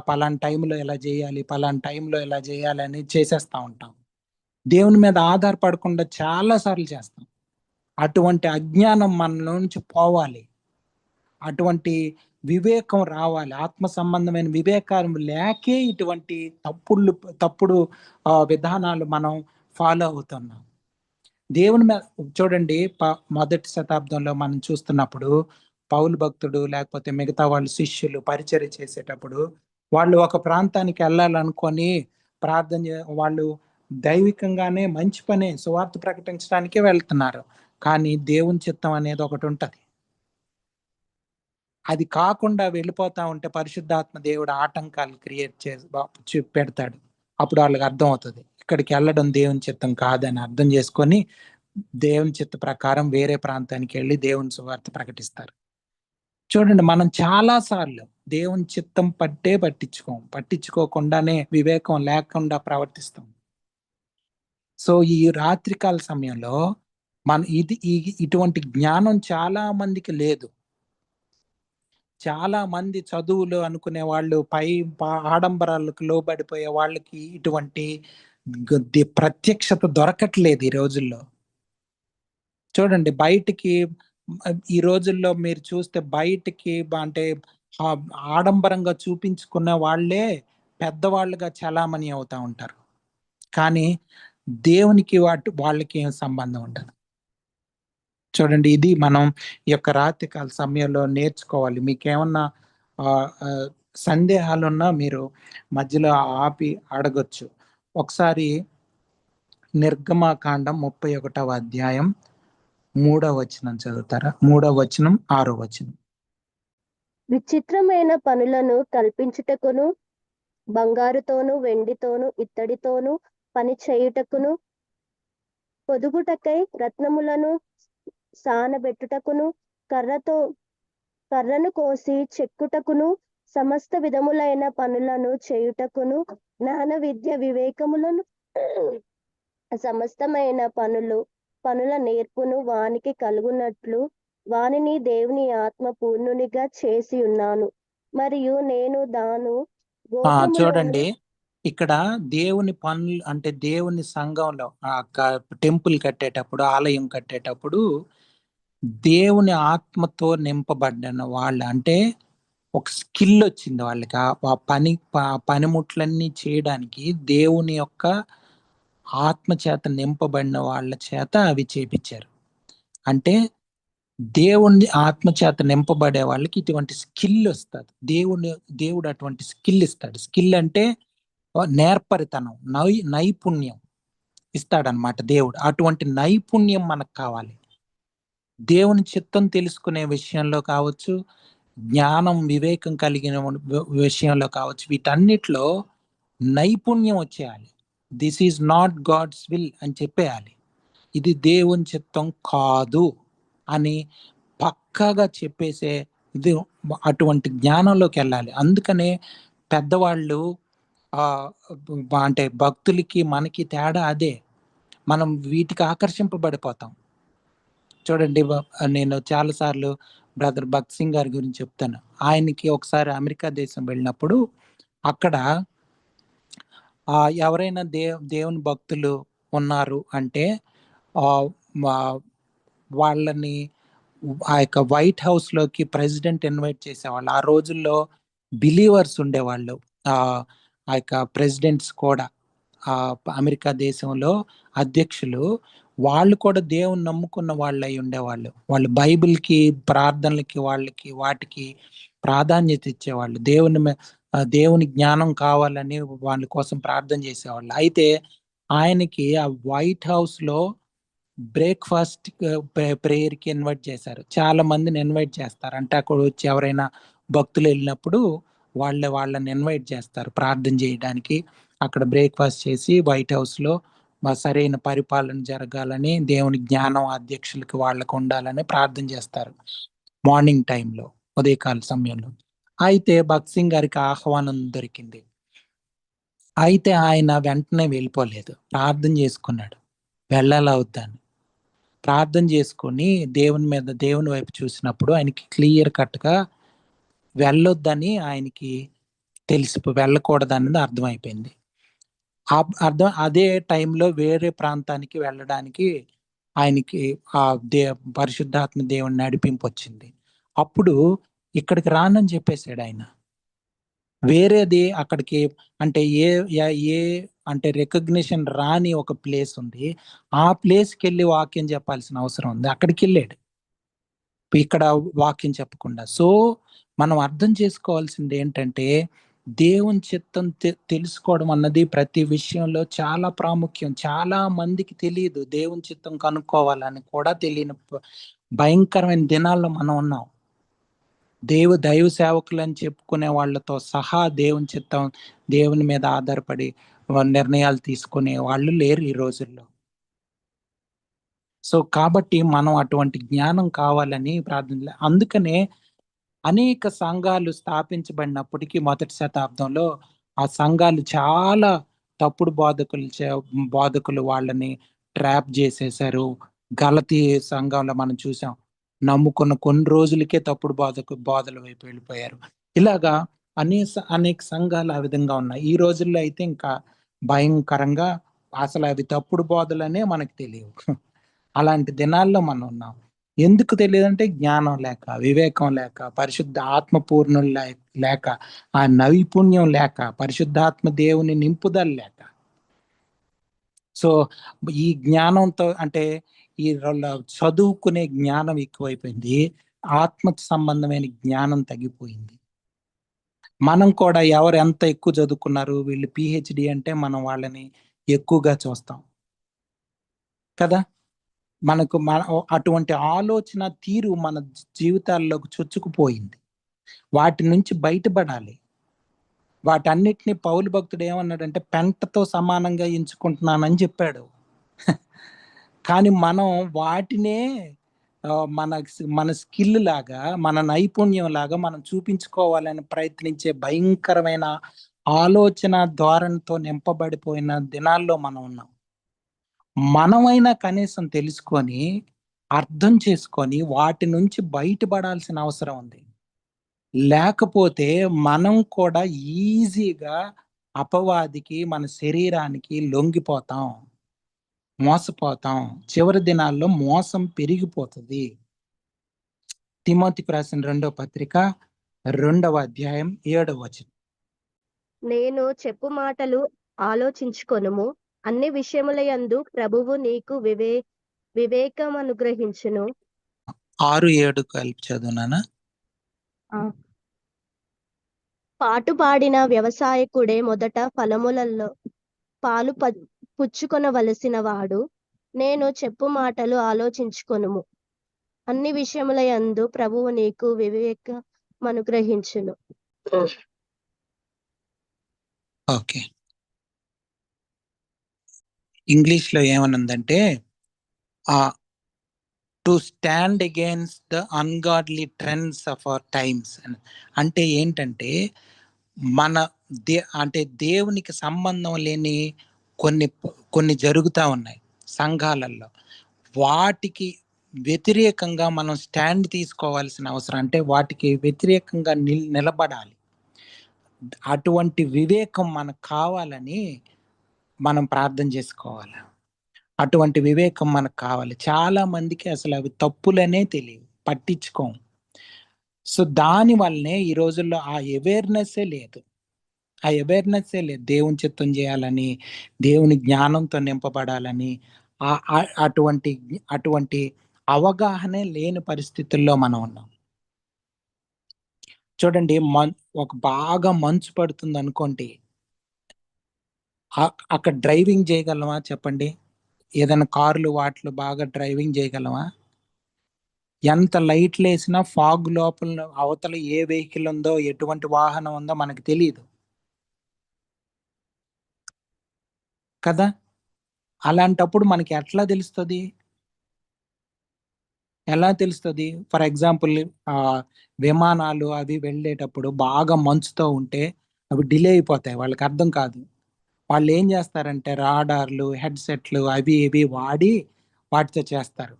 పలానా టైంలో ఎలా చేయాలి, పలానా టైంలో ఎలా చేయాలి అని చేసేస్తూ ఉంటాం. దేవుని మీద ఆధారపడకుండా చాలా సార్లు చేస్తాం. అటువంటి అజ్ఞానం మనలో నుంచి పోవాలి, అటువంటి వివేకం రావాలి. ఆత్మ సంబంధమైన వివేకం లేకే ఇటువంటి తప్పుడు విధానాలు మనం ఫాలో అవుతున్నాం. దేవుని మీద చూడండి, మొదటి శతాబ్దంలో మనం చూస్తున్నప్పుడు పౌలు భక్తుడు లేకపోతే మిగతా వాళ్ళు శిష్యులు పరిచర్య చేసేటప్పుడు వాళ్ళు ఒక ప్రాంతానికి వెళ్ళాలనుకొని వాళ్ళు దైవికంగానే మంచి పనే, సువార్త ప్రకటించడానికే వెళ్తున్నారు. కానీ దేవుని చిత్తం అనేది ఒకటి ఉంటది. అది కాకుండా వెళ్ళిపోతా ఉంటే పరిశుద్ధాత్మ దేవుడు ఆటంకాలు క్రియేట్ చేసి పెడతాడు. అప్పుడు వాళ్ళకి అర్థం అవుతుంది, ఇక్కడికి వెళ్ళడం దేవుని చిత్తం కాదని అర్థం చేసుకొని దేవుని చిత్త ప్రకారం వేరే ప్రాంతానికి వెళ్ళి దేవుని సువార్త ప్రకటిస్తారు. చూడండి, మనం చాలా సార్లు దేవుని చిత్తం పట్టించుకోకుండానే వివేకం లేకుండా ప్రవర్తిస్తాం. సో ఈ రాత్రికాల సమయంలో ఇటువంటి జ్ఞానం చాలా మందికి లేదు. చాలా మంది చదువులు అనుకునే వాళ్ళు, ఆడంబరాలకు లోబడిపోయే వాళ్ళకి ఇటువంటి ప్రత్యక్షత దొరకట్లేదు ఈ రోజుల్లో. చూడండి, బయటికి ఈ రోజుల్లో మీరు చూస్తే బయటికి అంటే ఆడంబరంగా చూపించుకున్న వాళ్ళే పెద్దవాళ్ళుగా చలామణి అవుతా ఉంటారు. కానీ దేవునికి వాళ్ళకి ఏం సంబంధం ఉండదు. చూడండి, ఇది మనం ఈ యొక్క రాత్రికాల సమయంలో నేర్చుకోవాలి. మీకేమన్నా సందేహాలున్నా మీరు మధ్యలో ఆపి అడగొచ్చు. ఒకసారి నిర్గమకాండం 31వ అధ్యాయం 3వ వచనం చదువుతారా? 3వ వచనం 6వ వచనం. విచిత్రమైన పనులను కల్పించుటకును, బంగారుతోను వెండితోను ఇత్తడితోను పని చేయుటకును, పొదుగుటకై రత్నములను సానబెట్టుటకును, కర్రను కోసి చెక్కుటకును, సమస్త విధములైన పనులను చేయుటకును, జ్ఞాన విద్య వివేకములను సమస్తమైన పనుల నేర్పును వానికి కలుగునట్లు వానిని దేవుని ఆత్మ పూర్ణునిగా చేసి ఉన్నాను. మరియు నేను చూడండి, ఇక్కడ దేవుని పనులు అంటే దేవుని సంఘంలో టెంపుల్ కట్టేటప్పుడు, ఆలయం కట్టేటప్పుడు దేవుని ఆత్మతో నింపబడిన వాళ్ళు, అంటే ఒక స్కిల్ వచ్చింది వాళ్ళకి. ఆ పనిముట్లన్నీ చేయడానికి దేవుని యొక్క ఆత్మ చేత నింపబడిన వాళ్ళ చేత అవి చేపించారు. అంటే దేవుని ఆత్మ చేత నింపబడే వాళ్ళకి ఇటువంటి స్కిల్ వస్తుంది. దేవుడు అటువంటి స్కిల్ ఇస్తాడు. స్కిల్ అంటే నేర్పరితనం, నైపుణ్యం ఇస్తాడనమాట దేవుడు. అటువంటి నైపుణ్యం మనకు కావాలి. దేవుని చిత్తం తెలుసుకునే విషయంలో కావచ్చు, జ్ఞానం వివేకం కలిగిన విషయంలో కావచ్చు, వీటన్నిటిలో నైపుణ్యం వచ్చేయాలి. This is not God's will అని చెప్పేయాలి. ఇది దేవుని చిత్తం కాదు అని పక్కాగా చెప్పేసే ఇది, అటువంటి జ్ఞానంలోకి వెళ్ళాలి. అందుకనే పెద్దవాళ్ళు అంటే భక్తులకి మనకి తేడా అదే. మనం వీటికి ఆకర్షింపబడిపోతాం. చూడండి, నేను చాలాసార్లు బ్రదర్ భగత్ సింగ్ గారి గురించి చెప్తాను. ఆయనకి ఒకసారి అమెరికా దేశం వెళ్ళినప్పుడు అక్కడ ఎవరైనా దేవుని భక్తులు ఉన్నారు అంటే వాళ్ళని ఆ యొక్క వైట్ హౌస్ లోకి ప్రెసిడెంట్ ఇన్వైట్ చేసేవాళ్ళు. ఆ రోజుల్లో బిలీవర్స్ ఉండేవాళ్ళు. ఆ యొక్క ప్రెసిడెంట్స్ కూడా, అమెరికా దేశంలో అధ్యక్షులు, వాళ్ళు కూడా దేవుని నమ్ముకున్న వాళ్ళు అయి ఉండేవాళ్ళు. వాళ్ళు బైబిల్కి, ప్రార్థనలకి, వాటికి ప్రాధాన్యత ఇచ్చేవాళ్ళు. దేవుని జ్ఞానం కావాలని వాళ్ళ కోసం ప్రార్థన చేసేవాళ్ళు. అయితే ఆయనకి ఆ వైట్ హౌస్ లో బ్రేక్ఫాస్ట్ ప్రేయర్కి ఇన్వైట్ చేశారు. చాలా మందిని ఇన్వైట్ చేస్తారు. అంటే అక్కడ వచ్చి ఎవరైనా భక్తులు వెళ్ళినప్పుడు వాళ్ళని ఇన్వైట్ చేస్తారు ప్రార్థన చేయడానికి. అక్కడ బ్రేక్ఫాస్ట్ చేసి వైట్ హౌస్ లో సరైన పరిపాలన జరగాలని, దేవుని జ్ఞానం అధ్యక్షులకి వాళ్ళకు ఉండాలని ప్రార్థన చేస్తారు మార్నింగ్ టైంలో, ఉదయకాల సమయంలో. అయితే భగత్ సింగ్ గారికి ఆహ్వానం దొరికింది. అయితే ఆయన వెంటనే వెళ్ళిపోలేదు, ప్రార్థన చేసుకున్నాడు వెళ్ళాలా వద్దా అని. ప్రార్థన చేసుకొని దేవుని వైపు చూసినప్పుడు ఆయనకి క్లియర్ కట్గా వెళ్ళొద్దని ఆయనకి వెళ్ళకూడదు అనేది అర్థమైపోయింది. అదే టైంలో వేరే ప్రాంతానికి వెళ్ళడానికి ఆయనకి ఆ పరిశుద్ధాత్మ దేవుని నడిపింపు వచ్చింది. అప్పుడు ఇక్కడికి రానని చెప్పేశాడు ఆయన. వేరేది అక్కడికి అంటే ఏ అంటే రికగ్నిషన్ రాని ఒక ప్లేస్ ఉంది, ఆ ప్లేస్కి వెళ్ళి వాక్యం చెప్పాల్సిన అవసరం ఉంది, అక్కడికి వెళ్ళాడు ఇక్కడ వాక్యం చెప్పకుండా. సో మనం అర్థం చేసుకోవాల్సింది ఏంటంటే దేవుని చిత్తం తెలుసుకోవడం అన్నది ప్రతి విషయంలో చాలా ప్రాముఖ్యం. చాలా మందికి తెలియదు, దేవుని చిత్తం కనుక్కోవాలని కూడా తెలియని భయంకరమైన దినాల్లో మనం ఉన్నాం. దైవ సేవకులు అని చెప్పుకునే వాళ్ళతో సహా దేవుని చిత్తం, దేవుని మీద ఆధారపడి నిర్ణయాలు తీసుకునే వాళ్ళు లేరు ఈ రోజుల్లో. సో కాబట్టి మనం అటువంటి జ్ఞానం కావాలని ప్రార్థన. అందుకనే అనేక సంఘాలు స్థాపించబడినప్పటికీ మొదటి శతాబ్దంలో ఆ సంఘాలు చాలా తప్పుడు బోధకులు వాళ్ళని ట్రాప్ చేసేశారు. గలతీ సంఘంలో మనం చూసాం, నమ్ముకున్న కొన్ని రోజులకే తప్పుడు బోధల వైపు వెళ్ళిపోయారు. ఇలాగా అనేక సంఘాలు ఆ విధంగా ఉన్నాయి. ఈ రోజుల్లో అయితే ఇంకా భయంకరంగా అసలు అవి తప్పుడు బోధలనే మనకు తెలియవు. అలాంటి దినాల్లో మనం ఉన్నాం. ఎందుకు తెలియదంటే జ్ఞానం లేక, వివేకం లేక, పరిశుద్ధ ఆత్మపూర్ణులు లేక, ఆ నైపుణ్యం లేక, పరిశుద్ధాత్మ దేవుని నింపుదల లేక. సో ఈ జ్ఞానంతో అంటే ఈ చదువుకునే జ్ఞానం ఎక్కువైపోయింది, ఆత్మ సంబంధమైన జ్ఞానం తగ్గిపోయింది. మనం కూడా ఎవరు ఎంత ఎక్కువ చదువుకున్నారు, వీళ్ళు పిహెచ్డి అంటే మనం వాళ్ళని ఎక్కువగా చూస్తాం కదా. మన అటువంటి ఆలోచన తీరు మన జీవితాల్లోకి చొచ్చుకుపోయింది. వాటి నుంచి బయటపడాలి. వాటన్నిటిని పౌలు భక్తుడు ఏమన్నాడంటే పెంటతో సమానంగా ఎంచుకుంటున్నానని చెప్పాడు. కానీ మనం వాటినే మన స్కిల్ లాగా, మన నైపుణ్యం లాగా మనం చూపించుకోవాలని ప్రయత్నించే భయంకరమైన ఆలోచన ధోరణితో నింపబడిపోయిన దినాల్లో మనం ఉన్నాం. మనమైనా కనీసం తెలుసుకొని, అర్థం చేసుకొని వాటి నుంచి బయటపడాల్సిన అవసరం ఉంది. లేకపోతే మనం కూడా ఈజీగా అపవాదికి, మన శరీరానికి లొంగిపోతాం, మోసపోతాం. చివరి దినాల్లో మోసం పెరిగిపోతుంది. తిమోతికి రాసిన 2వ పత్రిక 2వ అధ్యాయం 7వ వచనం. నేను చెప్పు మాటలు ఆలోచించుకొనుము, అన్ని విషయములయందు ప్రభువు నీకు వివేకం అనుగ్రహించును. 6-7 కలిపి చదువునానా. పాటుపాడిన వ్యవసాయకుడే మొదట ఫలములలో పాలు పుచ్చుకొనవలసిన వాడు. నేను చెప్పు మాటలు ఆలోచించుకొనుము, అన్ని విషయములయందు ప్రభువు నీకు వివేకం అనుగ్రహించును. ఓకే, ఇంగ్లీష్ లో ఏమనుందంటే to stand against the ungodly trends of our times. అంటే ఏంటంటే అంటే దేవునికి సంబంధం లేని కొన్ని జరుగుతూ ఉన్నాయి సంఘాలలో. వాటికి వ్యతిరేకంగా మనం స్టాండ్ తీసుకోవాల్సిన అవసరం, అంటే వాటికి వ్యతిరేకంగా నిలబడాలి. అటువంటి వివేకం మనకు కావాలని మనం ప్రార్థన చేసుకోవాలి. అటువంటి వివేకం మనకు కావాలి. చాలా మందికి అసలు అవి తప్పులనే తెలియదు, పట్టించుకోం. సో దాని వల్లనే ఈ రోజుల్లో ఆ అవేర్నెస్సే లేదు. దేవుని చిత్తం చేయాలని, దేవుని జ్ఞానంతో నింపబడాలని అటువంటి అవగాహనే లేని పరిస్థితుల్లో మనం ఉన్నాం. చూడండి, ఒక బాగా మంచు పడుతుంది అనుకోండి, అక్కడ డ్రైవింగ్ చేయగలమా చెప్పండి? ఏదైనా కార్లు వాటిలో బాగా డ్రైవింగ్ చేయగలమా? ఎంత లైట్లు వేసినా ఫాగ్ లోపల అవతల ఏ వెహికల్ ఉందో, ఎటువంటి వాహనం ఉందో మనకు తెలియదు కదా. అలాంటప్పుడు మనకి ఎట్లా తెలుస్తుంది? ఫర్ ఎగ్జాంపుల్ విమానాలు అవి వెళ్ళేటప్పుడు బాగా మంచుతో ఉంటే అవి డిలే అయిపోతాయి, వాళ్ళకి అర్థం కాదు. వాళ్ళు ఏం చేస్తారంటే రాడార్లు, హెడ్సెట్లు అవి ఇవి వాడి వాటితో చేస్తారు.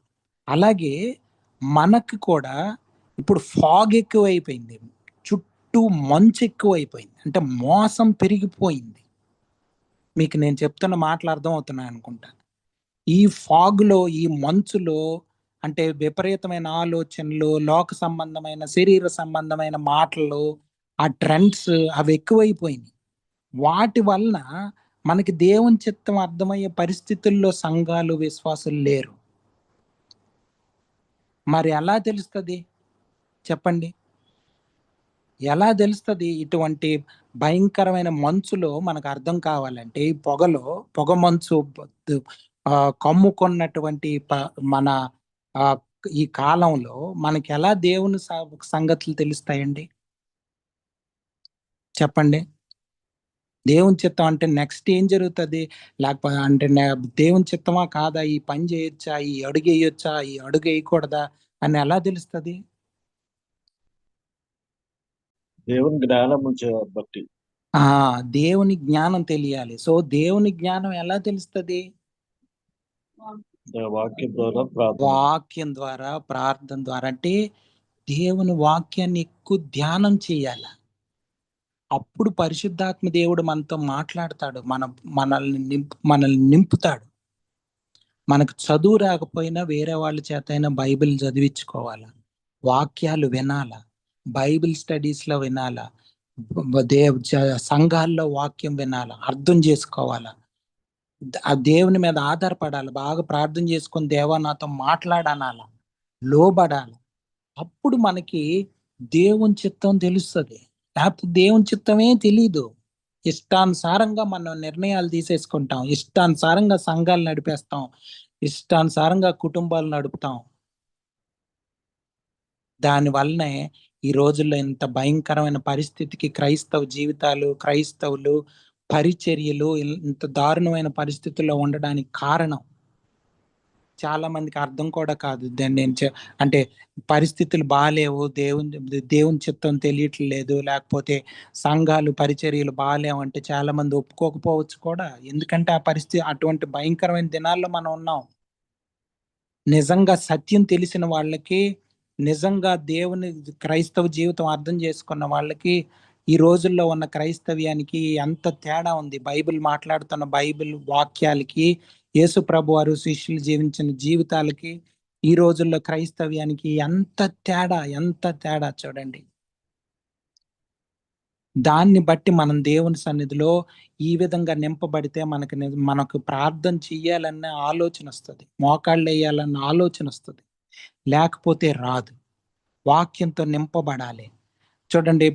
అలాగే మనకు కూడా ఇప్పుడు ఫాగ్ ఎక్కువైపోయింది, చుట్టూ మంచు ఎక్కువైపోయింది, అంటే మోసం పెరిగిపోయింది. మీకు నేను చెప్తున్న మాటలు అర్థం అవుతున్నాయి అనుకుంటా. ఈ ఫాగ్లో, ఈ మంచులో అంటే విపరీతమైన ఆలోచనలు, లోక సంబంధమైన శరీర సంబంధమైన మాటలు, ఆ ట్రెండ్స్ అవి ఎక్కువైపోయినాయి. వాటి వలన మనకి దేవుని చిత్తం అర్థమయ్యే పరిస్థితుల్లో సంఘాలు, విశ్వాసులు లేరు. మరి ఎలా తెలుస్తుంది చెప్పండి? ఎలా తెలుస్తుంది? ఇటువంటి భయంకరమైన మంచులో మనకు అర్థం కావాలంటే ఈ పొగ మంచు కమ్ముకున్నటువంటి మన ఈ కాలంలో మనకి ఎలా దేవుని సంగతులు తెలుస్తాయండి? చెప్పండి. దేవుని చిత్తం అంటే నెక్స్ట్ ఏం జరుగుతుంది, లేకపోతే అంటే దేవుని చిత్తమా కాదా, ఈ పని చేయొచ్చా, ఈ అడుగు వేయొచ్చా, ఈ అడుగు వేయకూడదా అని ఎలా తెలుస్తుంది? దేవుని జ్ఞానం బట్టి. దేవుని జ్ఞానం తెలియాలి. సో దేవుని జ్ఞానం ఎలా తెలుస్తుంది? వాక్యం ద్వారా, ప్రార్థన. వాక్యం ద్వారా, ప్రార్థన ద్వారా. అంటే దేవుని వాక్యాన్ని ఎక్కువ ధ్యానం చేయాలి. అప్పుడు పరిశుద్ధాత్మ దేవుడు మనతో మాట్లాడతాడు, మనల్ని నింపుతాడు. మనకు చదువు రాకపోయినా వేరే వాళ్ళ చేత అయినా బైబిల్ చదివించుకోవాలా, వాక్యాలు వినాలా, బైబిల్ స్టడీస్లో వినాలా, సంఘాల్లో వాక్యం వినాలా, అర్థం చేసుకోవాలా, ఆ దేవుని మీద ఆధారపడాలి, బాగా ప్రార్థన చేసుకొని దేవా నాతో మాట్లాడనాలా, లోబడాలి. అప్పుడు మనకి దేవుని చిత్తం తెలుస్తుంది. లేకపోతే దేవుని చిత్తమే తెలీదు. ఇష్టానుసారంగా మనం నిర్ణయాలు తీసేసుకుంటాం, ఇష్టానుసారంగా సంఘాలు నడిపేస్తాం, ఇష్టానుసారంగా కుటుంబాలు నడుపుతాం. దాని వల్లనే ఈ రోజుల్లో ఇంత భయంకరమైన పరిస్థితికి క్రైస్తవ జీవితాలు, క్రైస్తవులు పరిచర్యలు ఇంత దారుణమైన పరిస్థితుల్లో ఉండడానికి కారణం. చాలా మందికి అర్థం కూడా కాదు. అంటే పరిస్థితులు బాగాలేవు, దేవుని చిత్తం తెలియట్లేదు, లేకపోతే సంఘాలు పరిచర్యలు బాగాలేవు అంటే చాలా మంది ఒప్పుకోకపోవచ్చు కూడా. ఎందుకంటే ఆ పరిస్థితి అటువంటి భయంకరమైన దినాల్లో మనం ఉన్నాం. నిజంగా సత్యం తెలిసిన వాళ్ళకి, నిజంగా దేవుని క్రైస్తవ జీవితం అర్థం చేసుకున్న వాళ్ళకి ఈ రోజుల్లో ఉన్న క్రైస్తవ్యానికి ఎంత తేడా ఉంది. బైబిల్ మాట్లాడుతున్న బైబిల్ వాక్యాలకి, యేసు ప్రభు వారు శిష్యులు జీవించిన జీవితాలకి, ఈ రోజుల్లో క్రైస్తవ్యానికి ఎంత తేడా చూడండి. దాన్ని బట్టి మనం దేవుని సన్నిధిలో ఈ విధంగా నింపబడితే మనకు ప్రార్థన చెయ్యాలన్న ఆలోచన వస్తుంది, మోకాళ్ళు వేయాలన్న ఆలోచన వస్తుంది, లేకపోతే రాదు. వాక్యంతో నింపబడాలి. చూడండి,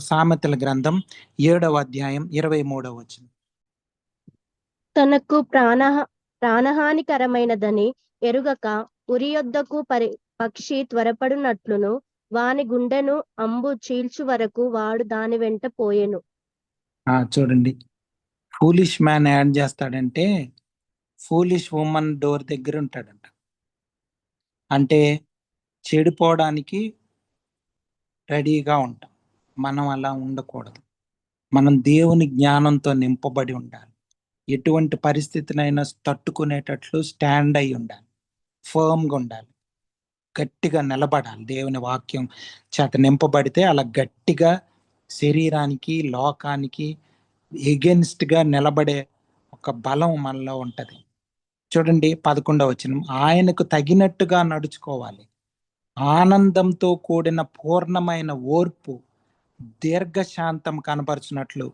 సామెతల గ్రంథం 7వ అధ్యాయం 23వ వచనం. తనకు ప్రాణహానికరమైనదని ఎరుగక ఉరి యొద్దకు పక్షి త్వరపడునట్లును వాని గుండెను అంబు చీల్చు వరకు వాడు దాని వెంట పోయెను. చూడండి, ఫూలిష్ మ్యాన్ యాడ్ చేస్తాడంటే ఫూలిష్ ఉమెన్ డోర్ దగ్గర ఉంటాడంట. అంటే చెడిపోవడానికి రెడీగా ఉంటాం. మనం అలా ఉండకూడదు. మనం దేవుని జ్ఞానంతో నింపబడి ఉండాలి. ఎటువంటి పరిస్థితినైనా తట్టుకునేటట్లు స్టాండ్ అయి ఉండాలి, ఫర్మ్గా ఉండాలి, గట్టిగా నిలబడాలి. దేవుని వాక్యం చేత నింపబడితే అలా గట్టిగా శరీరానికి, లోకానికి ఎగెన్స్ట్గా నిలబడే ఒక బలం మనలో ఉంటది. చూడండి 11వ వచనం. ఆయనకు తగినట్టుగా నడుచుకోవాలి, ఆనందంతో కూడిన పూర్ణమైన ఓర్పు, దీర్ఘశాంతం కనపరచినట్లు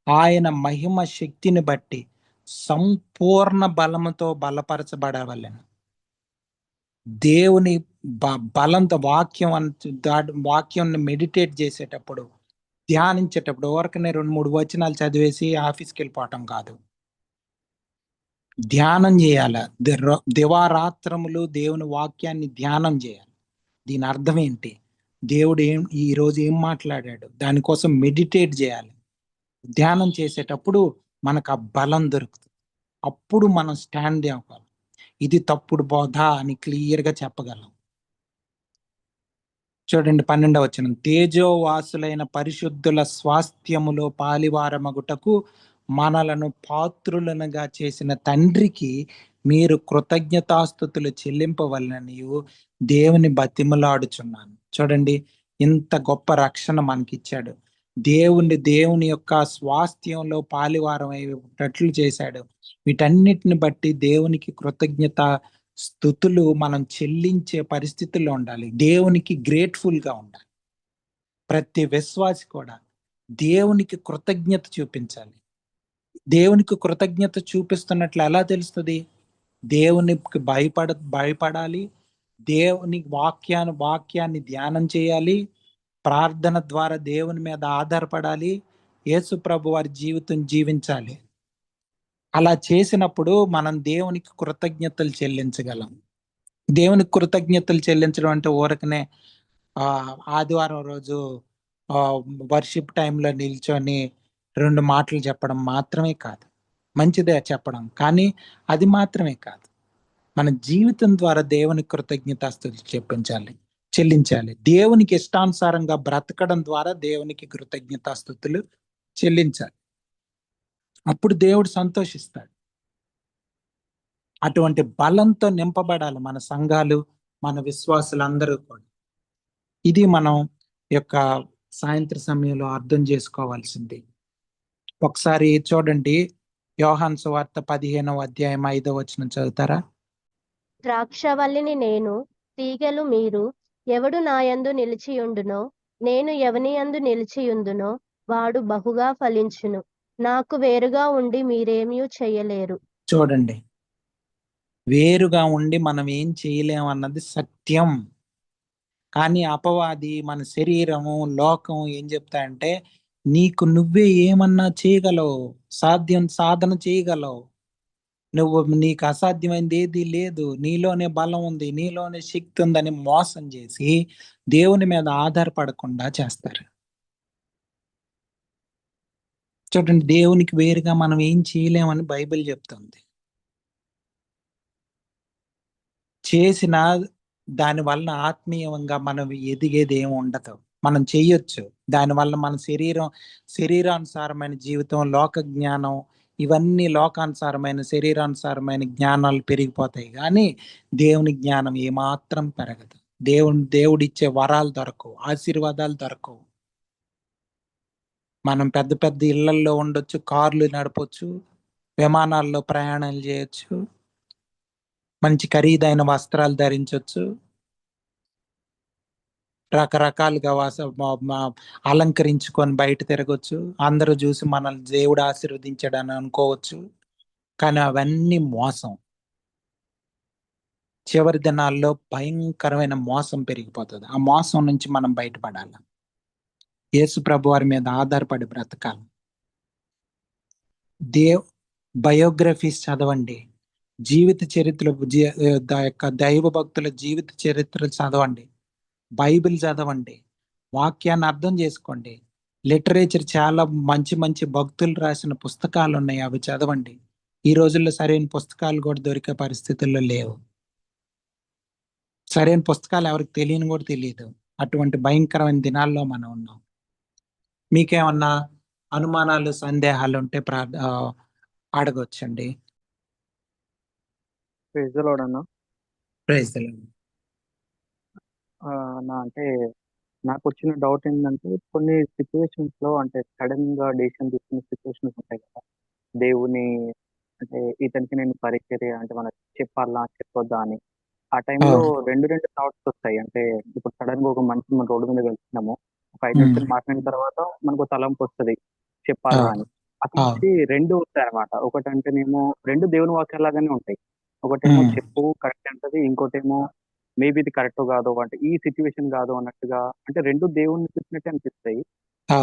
ఆయన మహిమ శక్తిని బట్టి సంపూర్ణ బలముతో బలపరచబడవలెను. దేవుని బలంతో వాక్యం మెడిటేట్ చేసేటప్పుడు, ధ్యానించేటప్పుడు ఊరకనే 2-3 వచనాలు చదివేసి ఆఫీస్కి వెళ్ళిపోవటం కాదు. ధ్యానం చేయాలి. దివారాత్రములు దేవుని వాక్యాన్ని ధ్యానం చేయాలి. దీని అర్థం ఏంటి, దేవుడు ఈరోజు ఏం మాట్లాడాడు, దానికోసం మెడిటేట్ చేయాలి. ధ్యానం చేసేటప్పుడు మనకు ఆ బలం దొరుకుతుంది. అప్పుడు మనం స్టాండ్ అవ్వాలి. ఇది తప్పుడు బోధ అని క్లియర్గా చెప్పగలం. చూడండి 12వ వచనం. తేజోవాసులైన పరిశుద్ధుల స్వాస్థ్యములో పాలివారమగుటకు మనలను పాత్రులనుగా చేసిన తండ్రికి మీరు కృతజ్ఞతాస్తుతులు చెల్లింపవలననియు దేవుని బతిమలాడుచున్నాను. చూడండి, ఇంత గొప్ప రక్షణ మనకిచ్చాడు. దేవుని యొక్క స్వాస్థ్యంలో పాలివారం అయ్యేటట్లు చేశాడు. వీటన్నిటిని బట్టి దేవునికి కృతజ్ఞత స్తుతులు మనం చెల్లించే పరిస్థితుల్లో ఉండాలి. దేవునికి గ్రేట్ఫుల్ గా ఉండాలి. ప్రతి విశ్వాసి కూడా దేవునికి కృతజ్ఞత చూపించాలి. దేవునికి కృతజ్ఞత చూపిస్తున్నట్లు ఎలా తెలుస్తుంది? దేవునికి భయపడాలి. దేవుని వాక్యాన్ని ధ్యానం చేయాలి. ప్రార్థన ద్వారా దేవుని మీద ఆధారపడాలి. యేసు ప్రభు వారి జీవితం జీవించాలి. అలా చేసినప్పుడు మనం దేవునికి కృతజ్ఞతలు చెల్లించగలం. దేవునికి కృతజ్ఞతలు చెల్లించడం అంటే ఊరకనే ఆదివారం రోజు వర్షిప్ టైంలో నిల్చొని 2 మాటలు చెప్పడం మాత్రమే కాదు. మంచిదే చెప్పడం, కానీ అది మాత్రమే కాదు. మన జీవితం ద్వారా దేవునికి కృతజ్ఞతాస్తుతులు చెల్లించాలి. దేవునికి ఇష్టానుసారంగా బ్రతకడం ద్వారా దేవునికి కృతజ్ఞతాస్తుతులు చెల్లించాలి. అప్పుడు దేవుడు సంతోషిస్తాడు. అటువంటి బలంతో నింపబడాలి మన సంఘాలు, మన విశ్వాసులందరూ కూడా. ఇది మనం యొక్క సాయంత్ర సమయంలో అర్థం చేసుకోవాల్సింది. ఒకసారి చూడండి, యోహాను సువార్త 15వ అధ్యాయం 5వ వచనం చదువుతారా? ద్రాక్షవల్లిని నేను, తీగెలు మీరు. ఎవడు నాయందు నిలిచియుండునో, నేను ఎవని యందు నిలిచియుందునో వాడు బహుగా ఫలించును. నాకు వేరుగా ఉండి మీరేమీ చేయలేరు. చూడండి, వేరుగా ఉండి మనం ఏం చేయలేమన్నది సత్యం. కానీ అపవాది, మన శరీరము, లోకం ఏం చెప్తాయంటే, నీకు నువ్వే ఏమన్నా చేయగలవు, సాధన చేయగలవు, నీకు అసాధ్యమైనది ఏది లేదు, నీలోనే బలం ఉంది, నీలోనే శక్తి ఉందని మోసం చేసి దేవుని మీద ఆధారపడకుండా చేస్తారు. చూడండి, దేవునికి వేరుగా మనం ఏం చేయలేమని బైబిల్ చెప్తుంది. చేసిన దాని వలన ఆత్మీయంగా మనం ఎదిగేది ఏమి ఉండదు. మనం చెయ్యొచ్చు, దానివల్ల మన శరీరానుసారమైన జీవితం, లోక జ్ఞానం, ఇవన్నీ లోకానుసారమైన శరీరానుసారమైన జ్ఞానాలు పెరిగిపోతాయి. కానీ దేవుని జ్ఞానం ఏమాత్రం పెరగదు. దేవుడిచ్చే వరాలు దొరకవు, ఆశీర్వాదాలు దొరకవు. మనం పెద్ద పెద్ద ఇళ్లల్లో ఉండొచ్చు, కార్లు నడపొచ్చు, విమానాల్లో ప్రయాణాలు చేయొచ్చు, మంచి ఖరీదైన వస్త్రాలు ధరించవచ్చు, రకరకాలుగా అలంకరించుకొని బయట తిరగొచ్చు, అందరూ చూసి మనల్ని దేవుడు ఆశీర్వదించాడని అనుకోవచ్చు. కానీ అవన్నీ మోసం. చివరి దినాల్లో భయంకరమైన మోసం పెరిగిపోతుంది. ఆ మోసం నుంచి మనం బయటపడాలి. యేసు ప్రభు వారి మీద ఆధారపడి బ్రతకాలి. బయోగ్రఫీస్ చదవండి, జీవిత చరిత్రలు, దైవ భక్తుల జీవిత చరిత్రలు చదవండి, బైబిల్ చదవండి, వాక్యాన్ని అర్థం చేసుకోండి. లిటరేచర్ చాలా మంచి మంచి భక్తులు రాసిన పుస్తకాలు ఉన్నాయి, అవి చదవండి. ఈ రోజుల్లో సరైన పుస్తకాలు కూడా దొరికే పరిస్థితుల్లో లేవు. సరైన పుస్తకాలు ఎవరికి తెలియని కూడా తెలియదు. అటువంటి భయంకరమైన దినాల్లో మనం ఉన్నాం. మీకేమన్నా అనుమానాలు, సందేహాలు ఉంటే అడగొచ్చండి. ప్రైజ్ ది లార్డ్ అన్న. Praise the Lord. అంటే నాకు వచ్చిన డౌట్ ఏంటంటే, కొన్ని సిచ్యువేషన్స్ లో అంటే సడన్ గా డెసిషన్ తీసుకునే సిచ్యువేషన్స్ ఉంటాయి కదా. దేవుని అంటే ఇతనికి నేను పరిచర్య అంటే మనకు చెప్పాలా చెప్పొద్దా అని. ఆ టైంలో రెండు థాట్స్ వస్తాయి. అంటే ఇప్పుడు సడన్ గా ఒక మనిషి మన రోడ్డు మీద వెళ్తున్నాము, ఒక 5 నిమిషాలు మాట్లాడిన తర్వాత మనకు తలంపు వస్తుంది చెప్పాలా అని. అక్కడ నుంచి 2 వస్తాయి అనమాట. ఒకటంటేనేమో 2 దేవుని వాక్యాలాగానే ఉంటాయి. ఒకటేమో చెప్పు కరెక్ట్ అంటది, ఇంకోటేమో మేబీ ఇది కరెక్ట్ కాదు అంటే ఈ సిచ్యువేషన్ కాదు అన్నట్టుగా. అంటే 2 దేవుణ్ణి చూసినట్టే అనిపిస్తాయి. ఆ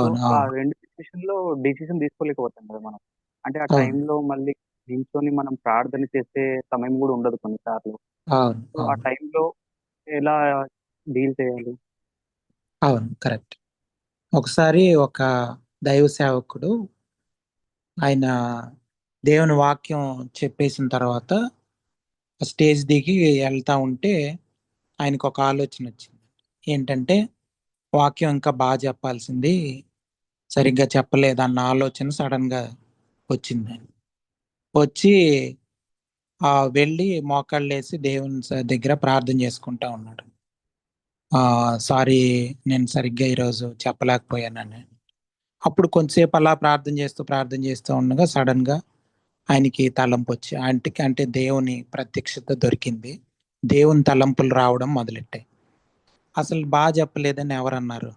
2 సిచ్యువేషన్ లో డిసిషన్ తీసుకోలేకపోతాం కదా మనం. అంటే ఆ టైంలో మళ్ళీ నిల్చొని మనం ప్రార్థన చేసే సమయం కూడా ఉండదు కొన్నిసార్లు. సో ఆ టైంలో ఎలా డీల్ చేయాలి? అవును, కరెక్ట్. ఒకసారి ఒక దైవ సేవకుడు, ఆయన దేవుని వాక్యం చెప్పేసిన తర్వాత స్టేజ్ దిగి వెళ్తా ఉంటే ఆయనకు ఒక ఆలోచన వచ్చింది. ఏంటంటే, వాక్యం ఇంకా బాగా చెప్పాల్సింది, సరిగ్గా చెప్పలేదన్న ఆలోచన సడన్ గా వచ్చింది. వచ్చి వెళ్ళి మోకాళ్ళేసి దేవుని దగ్గర ప్రార్థన చేసుకుంటా ఉన్నాడు. సారీ, నేను సరిగ్గా ఈరోజు చెప్పలేకపోయానని. అప్పుడు కొంతసేపు అలా ప్రార్థన చేస్తూ ఉండగా సడన్ గా ఆయనకి తలంపు వచ్చి అంటే దేవుని ప్రత్యక్షత దొరికింది. దేవుని తలంపులు రావడం మొదలెట్టాయి. అసలు బాగా చెప్పలేదని ఎవరన్నారు?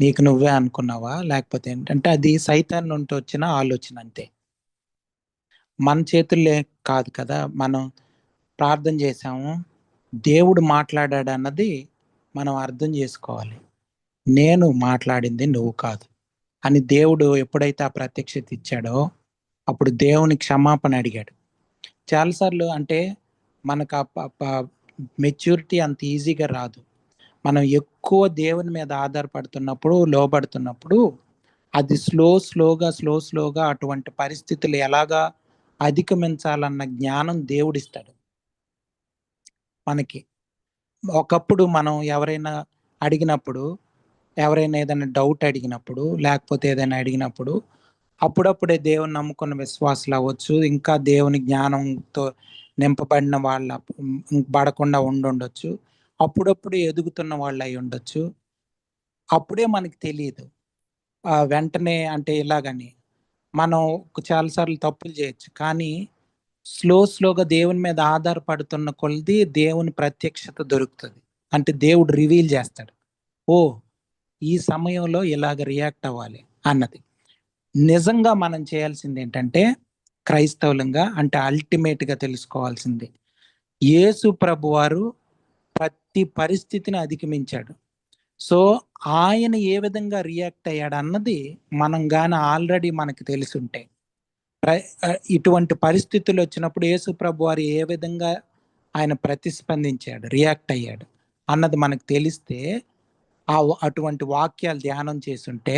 నీకు నువ్వే అనుకున్నావా? లేకపోతే ఏంటంటే అది సైతాన్ నుండి వచ్చిన ఆలోచన అంతే. మన చేతుల్లో కాదు కదా. మనం ప్రార్థన చేశాము, దేవుడు మాట్లాడాడు అన్నది మనం అర్థం చేసుకోవాలి. నేను మాట్లాడింది నువ్వు కాదు అని దేవుడు ఎప్పుడైతే ఆ ప్రత్యక్షత ఇచ్చాడో అప్పుడు దేవుని క్షమాపణ అడిగాడు. చాలాసార్లు అంటే మనకు మెచ్యూరిటీ అంత ఈజీగా రాదు. మనం ఎక్కువ దేవుని మీద ఆధారపడుతున్నప్పుడు, లోబడుతున్నప్పుడు అది స్లోగా అటువంటి పరిస్థితులు ఎలాగా అధిగమించాలన్న జ్ఞానం దేవుడిస్తాడు మనకి. ఒకప్పుడు మనం ఎవరైనా అడిగినప్పుడు, ఎవరైనా ఏదైనా డౌట్ అడిగినప్పుడు, లేకపోతే ఏదైనా అడిగినప్పుడు అప్పుడప్పుడే దేవుని నమ్ముకున్న విశ్వాసులు అవ్వచ్చు, ఇంకా దేవుని జ్ఞానంతో నింపబడిన వాళ్ళ పడకుండా ఉండొచ్చు, అప్పుడప్పుడు ఎదుగుతున్న వాళ్ళు అయి ఉండొచ్చు. అప్పుడే మనకి తెలియదు. వెంటనే అంటే ఇలాగని మనం చాలాసార్లు తప్పులు చేయొచ్చు. కానీ స్లోగా దేవుని మీద ఆధారపడుతున్న కొలది దేవుని ప్రత్యక్షత దొరుకుతుంది. అంటే దేవుడు రివీల్ చేస్తాడు, ఓ ఈ సమయంలో ఇలాగ రియాక్ట్ అవ్వాలి అన్నది. నిజంగా మనం చేయాల్సింది ఏంటంటే, క్రైస్తవులంగా అంటే అల్టిమేట్ గా తెలుసుకోవాల్సింది, యేసు ప్రభువారు ప్రతి పరిస్థితిని అధిగమించాడు. సో ఆయన ఏ విధంగా రియాక్ట్ అయ్యాడు అన్నది మనం గాని ఆల్రెడీ మనకి తెలుసుంటే, ఇటువంటి పరిస్థితులు వచ్చినప్పుడు యేసు ప్రభువారు ఏ విధంగా ఆయన ప్రతిస్పందించాడు, రియాక్ట్ అయ్యాడు అన్నది మనకు తెలిస్తే, అటువంటి వాక్యాలు ధ్యానం చేసుంటే,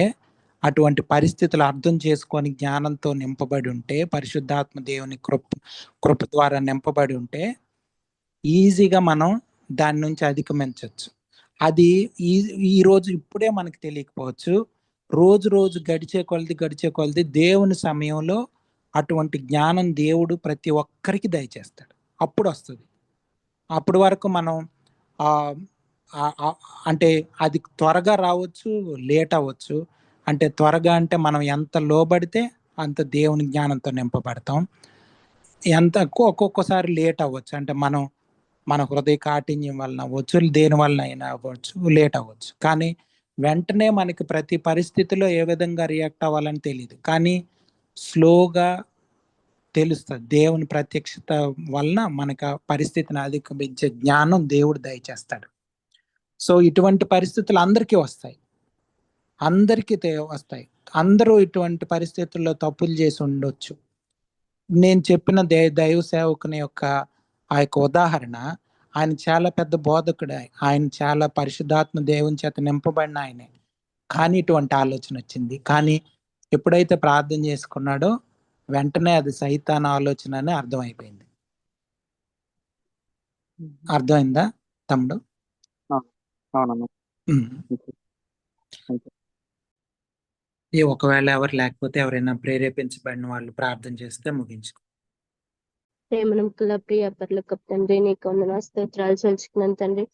అటువంటి పరిస్థితులు అర్థం చేసుకొని జ్ఞానంతో నింపబడి ఉంటే, పరిశుద్ధాత్మ దేవుని కృప ద్వారా నింపబడి ఉంటే ఈజీగా మనం దాని నుంచి అధిగమించవచ్చు. అది ఈ రోజు ఇప్పుడే మనకు తెలియకపోవచ్చు. రోజు గడిచే కొలది దేవుని సమయంలో అటువంటి జ్ఞానం దేవుడు ప్రతి ఒక్కరికి దయచేస్తాడు. అప్పుడు వస్తుంది. అప్పటి వరకు మనం అంటే అది త్వరగా రావచ్చు, లేట్ అవ్వచ్చు. అంటే త్వరగా అంటే మనం ఎంత లోబడితే అంత దేవుని జ్ఞానంతో నింపబడతాం. ఎంత ఒక్కొక్కసారి లేట్ అవ్వచ్చు. అంటే మన హృదయ కాఠిన్యం వలన అవ్వచ్చు, దేని వలన అయినా అవ్వచ్చు, లేట్ అవ్వచ్చు. కానీ వెంటనే మనకి ప్రతి పరిస్థితిలో ఏ విధంగా రియాక్ట్ అవ్వాలని తెలియదు. కానీ స్లోగా తెలుస్తుంది. దేవుని ప్రత్యక్షత వలన మనకు ఆ పరిస్థితిని అధిగమించే జ్ఞానం దేవుడు దయచేస్తాడు. సో ఇటువంటి పరిస్థితులు అందరికీ వస్తాయి. అందరూ ఇటువంటి పరిస్థితుల్లో తప్పులు చేసి ఉండొచ్చు. నేను చెప్పిన దైవ సేవకుని యొక్క ఆ యొక్క ఉదాహరణ, ఆయన చాలా పెద్ద బోధకుడు, ఆయన చాలా పరిశుద్ధాత్మ దేవుని చేత నింపబడిన ఆయనే. కానీ ఇటువంటి ఆలోచన వచ్చింది. కానీ ఎప్పుడైతే ప్రార్థన చేసుకున్నాడో వెంటనే అది సైతాన్ ఆలోచన అని అర్థమైపోయింది. అర్థమైందా తమ్ముడు? ఒకవేళ ఎవరు లేకపోతే ఎవరైనా ప్రేరేపించబడిన వాళ్ళు ప్రార్థన చేస్తే ముగించుకో. ప్రేమనముల ప్రియ పరలోకపు తండ్రి, నీకు వందనాలు స్తోత్రాలు చెల్చుకున్నాను తండ్రి.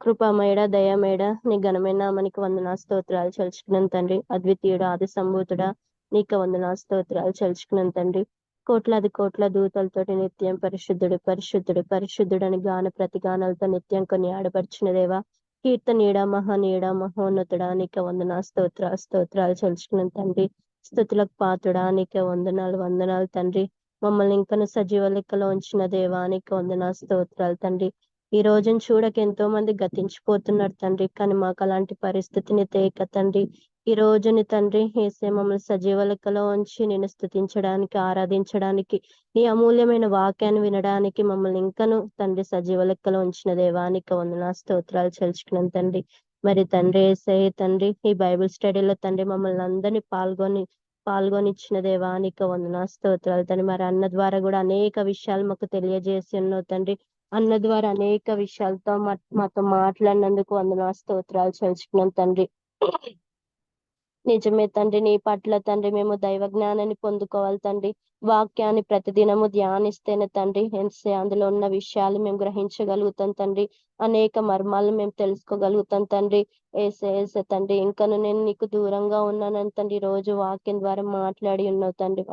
కృపామేడ దయామేడ నీ ఘనమైన నామానికి వందనాలు స్తోత్రాలు చెల్చుకున్నాను తండ్రి. అద్వితీయుడు ఆది సంభూతుడా నీకు వందనాలు స్తోత్రాలు చెల్చుకున్నాను తండ్రి. కోట్ల దూతలతోటి నిత్యం పరిశుద్ధుడు అని గాన ప్రతిగానాలతో నిత్యం కొన్ని ఆడపరిచిన దేవా, కీర్తనీయుడ మహనీయుడ మహోన్నతుడా నీకు వందనాలు స్తోత్రాలు చెల్చుకున్నాను తండ్రి. స్తుతులకు పాత్రుడా నీకే వందనాలు తండ్రి. మమ్మల్ని ఇంకను సజీవ లెక్కలో ఉంచిన దేవానికి వందనాలు స్తోత్రాలు తండ్రి. ఈ రోజును చూడక ఎంతో మంది గతించిపోతున్నారు తండ్రి, కానీ మాకు అలాంటి పరిస్థితిని తేక తండ్రి, ఈ రోజుని తండ్రి ఏసే మమ్మల్ని సజీవ లెక్కలో ఉంచి నేను స్తుతించడానికి, ఆరాధించడానికి, నీ అమూల్యమైన వాక్యాన్ని వినడానికి మమ్మల్ని ఇంకను తండ్రి సజీవ లెక్కలో ఉంచిన దేవానికి వందనాలు స్తోత్రాలు చెల్చుకున్నాను తండ్రి. మరి తండ్రి ఏసే తండ్రి ఈ బైబిల్ స్టడీలో తండ్రి మమ్మల్ని అందరినీ పాల్గొనిచ్చిన దేవానికి వందనాలు స్తోత్రాలు తండ్రి. మరి అన్న ద్వారా కూడా అనేక విషయాలు మాకు తెలియజేసి ఉన్నావు తండ్రి. అన్న ద్వారా అనేక విషయాలతో మాతో మాట్లాడినందుకు వందనాలు స్తోత్రాలు చెల్చుకున్నాం తండ్రి. నిజమే తండ్రి, నీ పట్ల తండ్రి మేము దైవ జ్ఞానాన్ని పొందుకోవాలి తండ్రి. వాక్యాన్ని ప్రతిదినము ధ్యానిస్తేనే తండ్రి అందులో ఉన్న విషయాలు మేము గ్రహించగలుగుతాం తండ్రి. అనేక మర్మాలను మేము తెలుసుకోగలుగుతాం తండ్రి. ఏసే తండ్రి, ఇంకను నేను నీకు దూరంగా ఉన్నానని తండ్రి రోజు వాక్యం ద్వారా మాట్లాడి ఉన్నావు తండ్రి.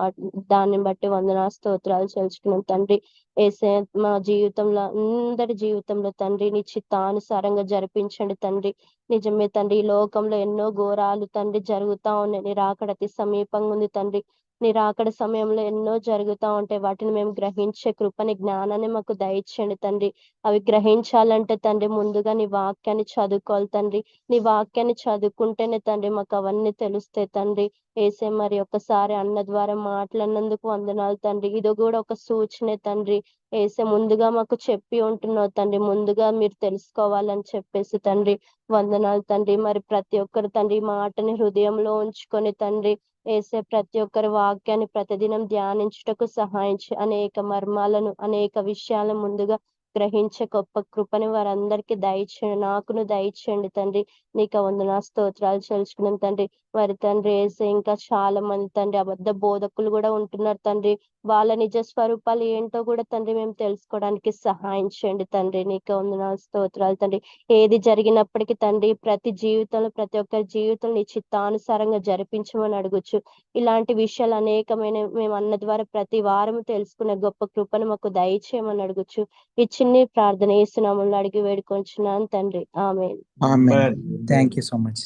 దాన్ని బట్టి స్తోత్రాలు చెల్చుకున్నాం తండ్రి. ఏసే మా జీవితంలో అందరి జీవితంలో తండ్రి నీ చిత్తానుసారంగా జరిపించండి తండ్రి. నిజమే తండ్రి, ఈ లోకంలో ఎన్నో ఘోరాలు తండ్రి జరుగుతా ఉన్నాయి. నీ రాకడ అతి సమీపంగా ఉంది తండ్రి. నీ రాకడ సమయంలో ఎన్నో జరుగుతా ఉంటాయి. వాటిని మేము గ్రహించే కృపని, జ్ఞానాన్ని మాకు దయచేయండి తండ్రి. అవి గ్రహించాలంటే తండ్రి ముందుగా నీ వాక్యాన్ని చదువుకోవాలి తండ్రి. నీ వాక్యాన్ని చదువుకుంటేనే తండ్రి మాకు అవన్నీ తెలుస్తాయి తండ్రి. ఏసే మరి ఒక్కసారి అన్న ద్వారా మాట్లాడినందుకు వందనాలు తండ్రి. ఇది కూడా ఒక సూచనే తండ్రి. ఏసే ముందుగా మాకు చెప్పి ఉంటున్నావు తండ్రి. ముందుగా మీరు తెలుసుకోవాలని చెప్పేసి తండ్రి వందనాలు తండ్రి. మరి ప్రతి ఒక్కరు తండ్రి మాటని హృదయంలో ఉంచుకొని తండ్రి ఏసే ప్రతి ఒక్కరి వాక్యాన్ని ప్రతిదినం ధ్యానించుటకు సహాయించి అనేక మర్మాలను, అనేక విషయాలను ముందుగా గ్రహించే గొప్ప కృపని వారందరికీ దయచేయండి. నాకును దయచేయండి తండ్రి. నీకు స్తోత్రాలు చెల్చుకున్నాం తండ్రి. మరి తండ్రి ఏసే ఇంకా చాలా మంది తండ్రి అబద్ధ బోధకులు కూడా ఉంటున్నారు తండ్రి. వాళ్ళ నిజ స్వరూపాలు ఏంటో కూడా తండ్రి మేము తెలుసుకోవడానికి సహాయం చేయండి తండ్రి. నీకు స్తోత్రాలు తండ్రి. ఏది జరిగినప్పటికీ తండ్రి ప్రతి జీవితంలో, ప్రతి ఒక్కరి జీవితంలో నీ చిత్తానుసారంగా జరిపించమని అడుగుచ్చు. ఇలాంటి విషయాలు అనేకమైన మేము అన్న ద్వారా ప్రతి వారం తెలుసుకునే గొప్ప కృపను మాకు దయచేయమని అడుగుచ్చు. ఈ చిన్ని ప్రార్థన యేసు నామములో అడిగి వేడుకొంచున్నాను తండ్రి. ఆమేన్. ఆమేన్. Thank you so much.